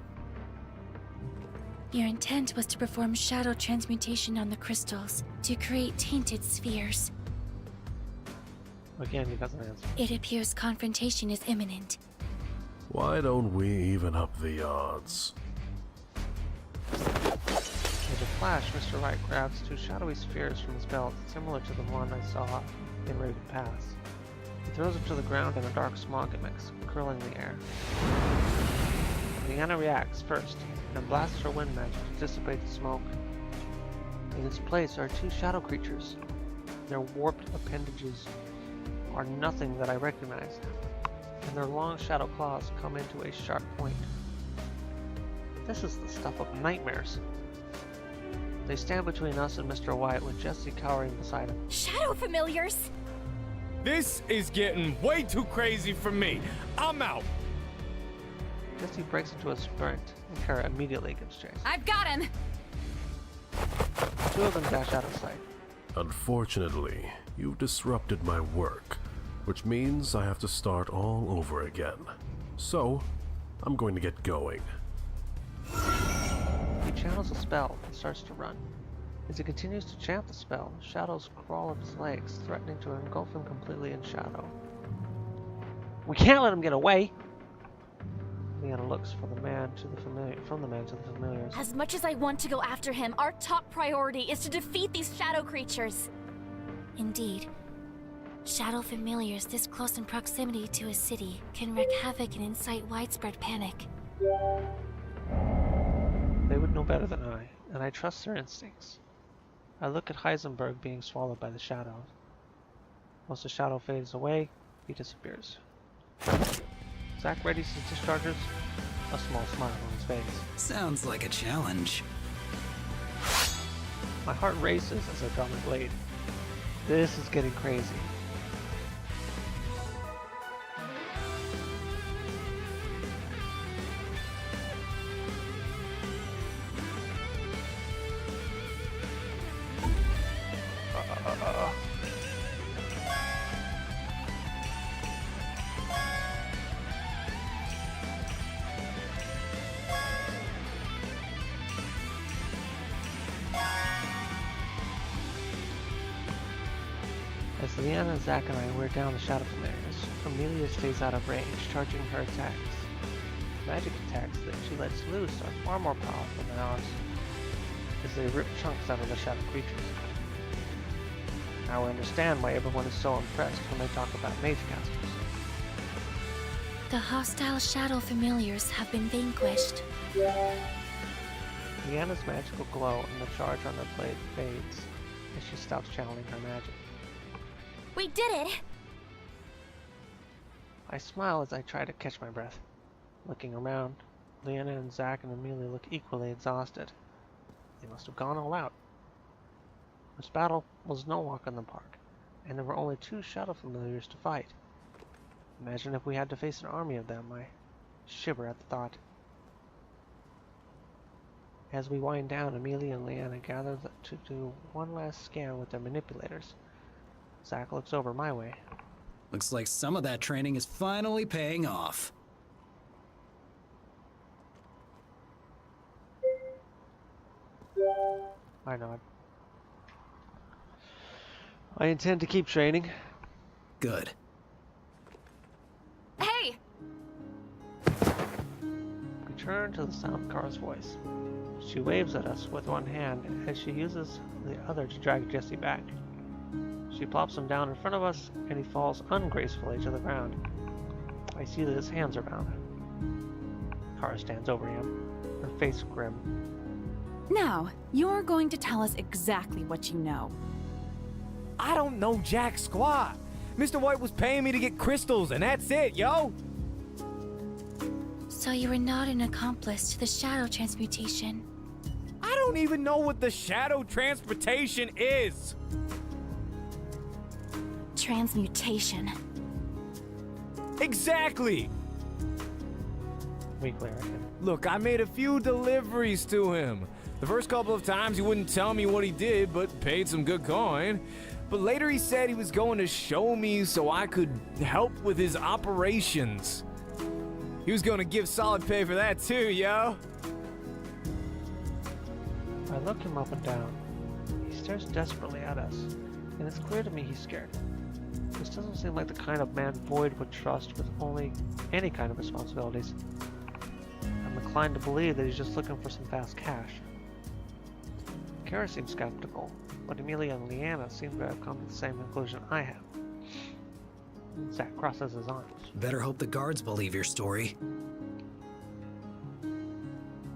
Your intent was to perform shadow transmutation on the crystals to create tainted spheres. Again, he doesn't answer. It appears confrontation is imminent. Why don't we even up the odds? With a flash, Mr. White grabs two shadowy spheres from his belt, similar to the one I saw in Raven Pass. He throws it to the ground and a dark smog mix, curling the air. Leanna reacts first, and blasts her wind magic to dissipate the smoke. In its place are two shadow creatures. Their warped appendages are nothing that I recognize, and their long shadow claws come into a sharp point. This is the stuff of nightmares. They stand between us and Mr. White, with Jesse cowering beside him. Shadow familiars! This is getting way too crazy for me. I'm out. Jesse breaks into a sprint, and Kara immediately gives chase. I've got him! Two of them dash out of sight. Unfortunately, you've disrupted my work, which means I have to start all over again. So, I'm going to get going. He channels a spell and starts to run. As he continues to chant the spell, shadows crawl up his legs, threatening to engulf him completely in shadow. We can't let him get away! Leanna looks from the man to the familiars. As much as I want to go after him, our top priority is to defeat these shadow creatures. Indeed. Shadow familiars this close in proximity to a city can wreak havoc and incite widespread panic. They would know better than I, and I trust their instincts. I look at Heisenberg being swallowed by the shadow. Once the shadow fades away, he disappears. Zack readies his discharges, a small smile on his face. Sounds like a challenge. My heart races as I draw my blade. This is getting crazy. As Leanna, Zack, and I wear down the shadow familiars, Amelia stays out of range, charging her attacks. Magic attacks that she lets loose are far more powerful than ours, as they rip chunks out of the shadow creatures. Now I understand why everyone is so impressed when they talk about mage casters. The hostile shadow familiars have been vanquished. Leanna's magical glow and the charge on her blade fades as she stops channeling her magic. We did it! I smile as I try to catch my breath. Looking around, Leanna and Zack and Amelia look equally exhausted. They must have gone all out. This battle was no walk in the park, and there were only two shadow familiars to fight. Imagine if we had to face an army of them. I shiver at the thought. As we wind down, Amelia and Leanna gather to do one last scan with their manipulators. Zack looks over my way. Looks like some of that training is finally paying off. I nod. I intend to keep training. Good. Hey! We turn to the sound of Kara's voice. She waves at us with one hand as she uses the other to drag Jesse back. She plops him down in front of us, and he falls ungracefully to the ground. I see that his hands are bound. Kara stands over him, her face grim. Now, you're going to tell us exactly what you know. I don't know jack squat. Mr. White was paying me to get crystals, and that's it, yo! So you were not an accomplice to the shadow transmutation. I don't even know what the shadow transportation is! Transmutation. Exactly! Weakly, I reckon. Look, I made a few deliveries to him. The first couple of times he wouldn't tell me what he did, but paid some good coin. But later he said he was going to show me so I could help with his operations. He was going to give solid pay for that too, yo. I look him up and down. He stares desperately at us, and it's clear to me he's scared. This doesn't seem like the kind of man Void would trust with only any kind of responsibilities. I'm inclined to believe that he's just looking for some fast cash. Kara seems skeptical, but Amelia and Leanna seem to have come to the same conclusion I have. Zack crosses his arms. Better hope the guards believe your story.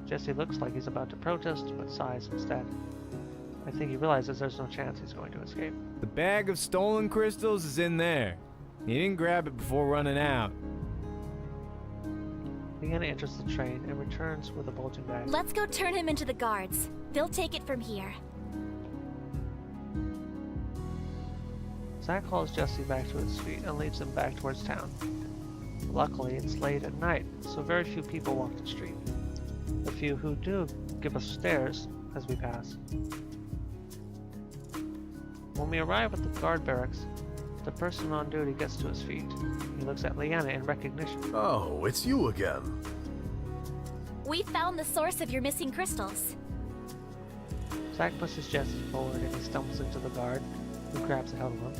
Jesse looks like he's about to protest, but sighs instead. I think he realizes there's no chance he's going to escape. The bag of stolen crystals is in there. He didn't grab it before running out. Leanna enters the train and returns with a bulging bag. Let's go turn him into the guards. They'll take it from here. Zack hauls Jesse back to his feet and leads him back towards town. Luckily, it's late at night, so very few people walk the street. The few who do give us stares as we pass. When we arrive at the guard barracks, the person on duty gets to his feet. He looks at Leanna in recognition. Oh, it's you again. We found the source of your missing crystals. Zack pushes Jesse forward and he stumbles into the guard, who grabs a hold of him.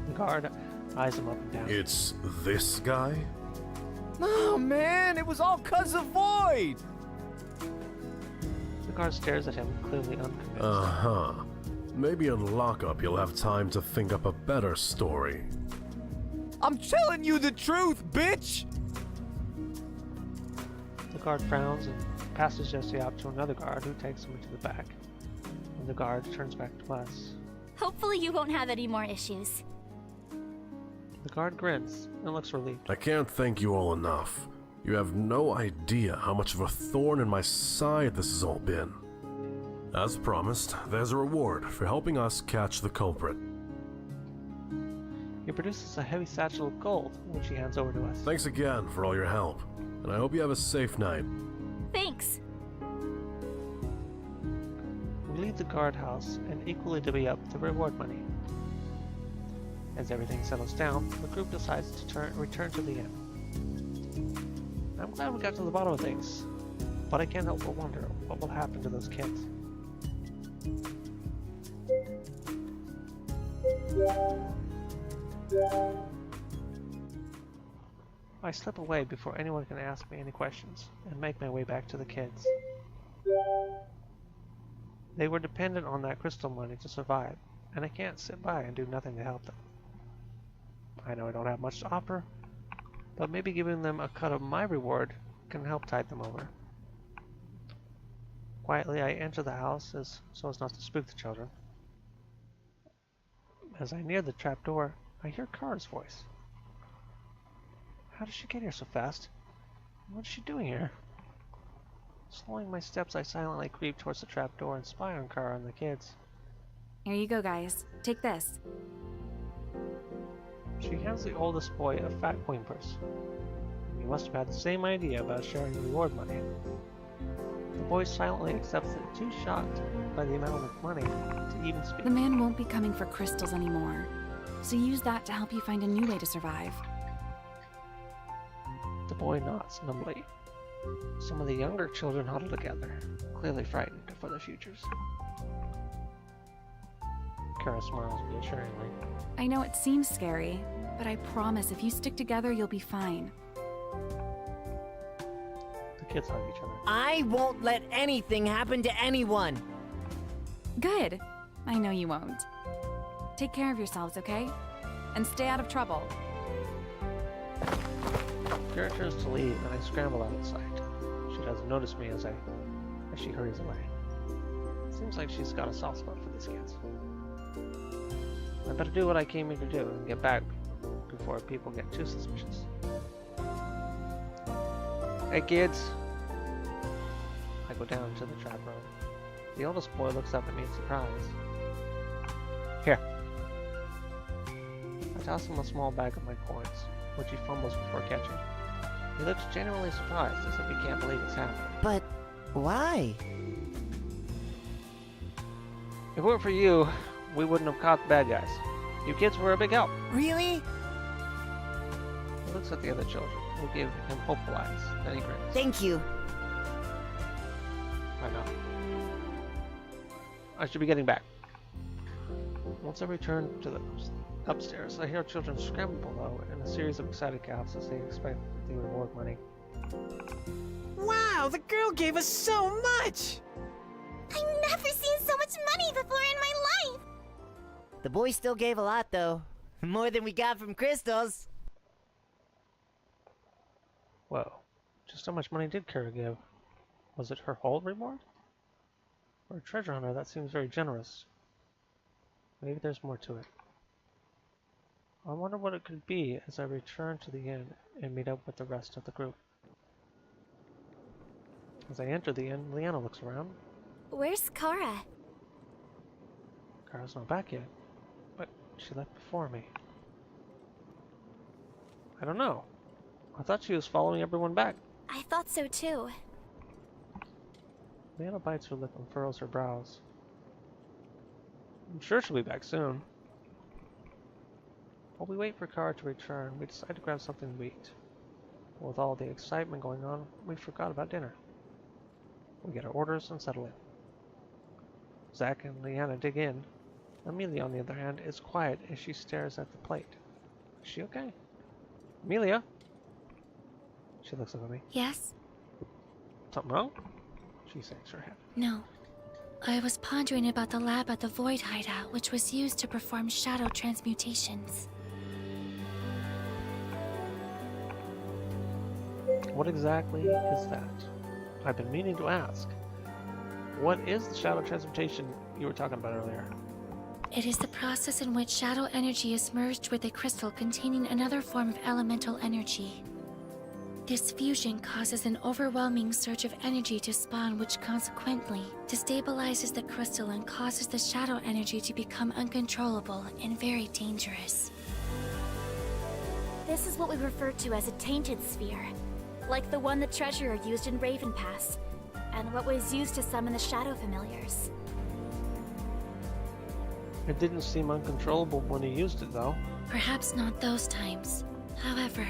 The guard eyes him up and down. It's this guy? Oh man, it was all 'cause of Void! The guard stares at him, clearly unconvinced. Uh-huh. Maybe in lockup you'll have time to think up a better story. I'm telling you the truth, bitch! The guard frowns and passes Jesse out to another guard who takes him into the back. And the guard turns back to us. Hopefully you won't have any more issues. The guard grins and looks relieved. I can't thank you all enough. You have no idea how much of a thorn in my side this has all been. As promised, there's a reward for helping us catch the culprit. He produces a heavy satchel of gold, which he hands over to us. Thanks again for all your help, and I hope you have a safe night. Thanks. We leave the guardhouse and equally divvy up the reward money. As everything settles down, the group decides to return to the inn. I'm glad we got to the bottom of things, but I can't help but wonder what will happen to those kids. I slip away before anyone can ask me any questions and make my way back to the kids. They were dependent on that crystal money to survive, and I can't sit by and do nothing to help them. I know I don't have much to offer, but maybe giving them a cut of my reward can help tide them over. Quietly, I enter the house so as not to spook the children. As I near the trapdoor, I hear Kara's voice. How did she get here so fast? What is she doing here? Slowing my steps, I silently creep towards the trapdoor and spy on Kara and the kids. Here you go, guys. Take this. She hands the oldest boy a fat coin purse. He must have had the same idea about sharing the reward money. The boy silently accepts it, too shocked by the amount of money to even speak. The man won't be coming for crystals anymore, so use that to help you find a new way to survive. The boy nods numbly. Some of the younger children huddle together, clearly frightened for their futures. Kara smiles reassuringly. I know it seems scary, but I promise if you stick together, you'll be fine. The kids hug each other. I won't let anything happen to anyone. Good. I know you won't. Take care of yourselves, okay? And stay out of trouble. Kara turns to leave, and I scramble out of sight. She doesn't notice me as she hurries away. Seems like she's got a soft spot for these kids. I better do what I came here to do and get back before people get too suspicious. Hey kids! I go down to the trap room. The oldest boy looks up at me in surprise. Here. I toss him a small bag of my coins, which he fumbles before catching. He looks genuinely surprised, as if he can't believe it's happening. But why? If it weren't for you, we wouldn't have caught the bad guys. You kids were a big help. Really? He looks at the other children, who give him hopeful eyes. Then he grins. Thank you. I know. I should be getting back. Once I return to the upstairs, I hear children scramble below in a series of excited gasps as they expect the reward money. Wow, the girl gave us so much! I've never seen so much money before in my life! The boy still gave a lot, though. More than we got from crystals. Whoa. Just how much money did Kara give? Was it her whole reward? For a treasure hunter, that seems very generous. Maybe there's more to it. I wonder what it could be as I return to the inn and meet up with the rest of the group. As I enter the inn, Leanna looks around. Where's Kara? Kara's not back yet, but she left before me. I don't know. I thought she was following everyone back. I thought so too. Leanna bites her lip and furrows her brows. I'm sure she'll be back soon. While we wait for Kara to return, we decide to grab something to eat. But with all the excitement going on, we forgot about dinner. We get our orders and settle in. Zach and Leanna dig in. Amelia, on the other hand, is quiet as she stares at the plate. Is she okay? Amelia? She looks up at me. Yes? Something wrong? She shakes her head. No. I was pondering about the lab at the Void Hideout, which was used to perform shadow transmutations. What exactly is that? I've been meaning to ask. What is the shadow transmutation you were talking about earlier? It is the process in which shadow energy is merged with a crystal containing another form of elemental energy. This fusion causes an overwhelming surge of energy to spawn, which consequently destabilizes the crystal and causes the shadow energy to become uncontrollable and very dangerous. This is what we refer to as a tainted sphere, like the one the treasurer used in Raven Pass, and what was used to summon the shadow familiars. It didn't seem uncontrollable when he used it, though. Perhaps not those times. However,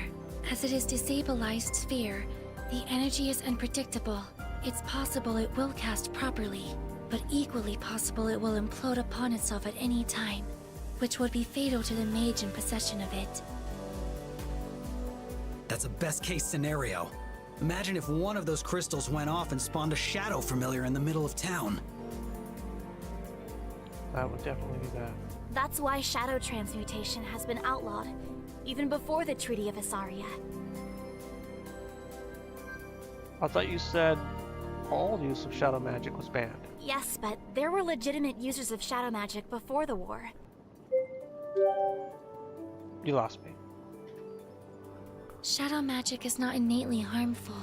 as it is destabilized sphere, the energy is unpredictable. It's possible it will cast properly, but equally possible it will implode upon itself at any time, which would be fatal to the mage in possession of it. That's a best case scenario. Imagine if one of those crystals went off and spawned a shadow familiar in the middle of town. That would definitely be bad. That's why shadow transmutation has been outlawed, even before the Treaty of Asaria. I thought you said all use of shadow magic was banned. Yes, but there were legitimate users of shadow magic before the war. You lost me. Shadow magic is not innately harmful.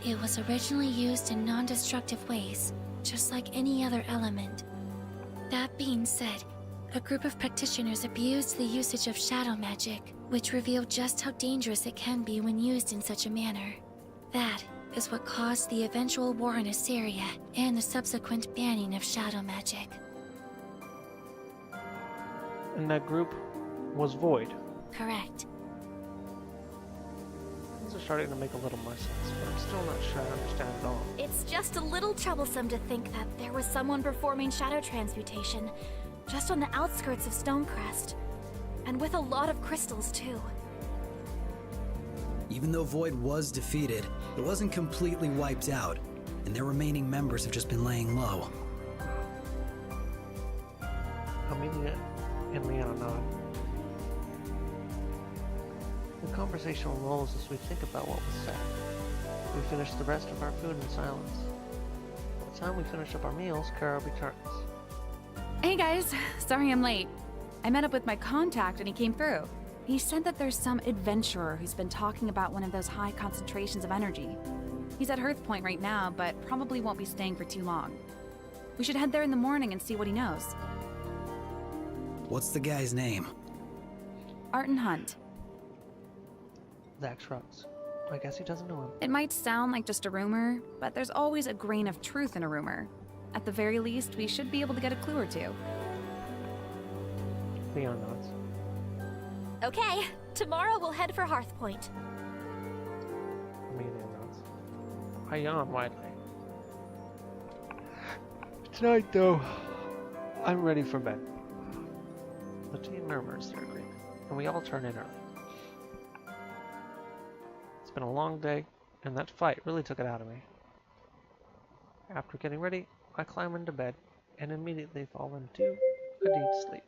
It was originally used in non-destructive ways, just like any other element. That being said, a group of practitioners abused the usage of shadow magic, which revealed just how dangerous it can be when used in such a manner. That is what caused the eventual war in Assyria and the subsequent banning of shadow magic. And that group was Void. Correct. Things are starting to make a little more sense, but I'm still not sure I understand it all. It's just a little troublesome to think that there was someone performing shadow transmutation just on the outskirts of Stonecrest, and with a lot of crystals too. Even though Void was defeated, it wasn't completely wiped out, and their remaining members have just been laying low. Amelia and Leanna nod. The conversation rolls as we think about what was said. We finish the rest of our food in silence. By the time we finish up our meals, Kara returns. Hey guys, sorry I'm late. I met up with my contact and he came through. He said that there's some adventurer who's been talking about one of those high concentrations of energy. He's at Hearth Point right now, but probably won't be staying for too long. We should head there in the morning and see what he knows. What's the guy's name? Arton Hunt. Zach shrugs. I guess he doesn't know him. It might sound like just a rumor, but there's always a grain of truth in a rumor. At the very least, we should be able to get a clue or two. Leon nods. Okay, tomorrow we'll head for Hearth Point. Amelia nods. I yawn widely. Tonight, though, I'm ready for bed. The team murmurs their agreement, and we all turn in early. It's been a long day, and that fight really took it out of me. After getting ready, I climb into bed and immediately fall into a deep sleep.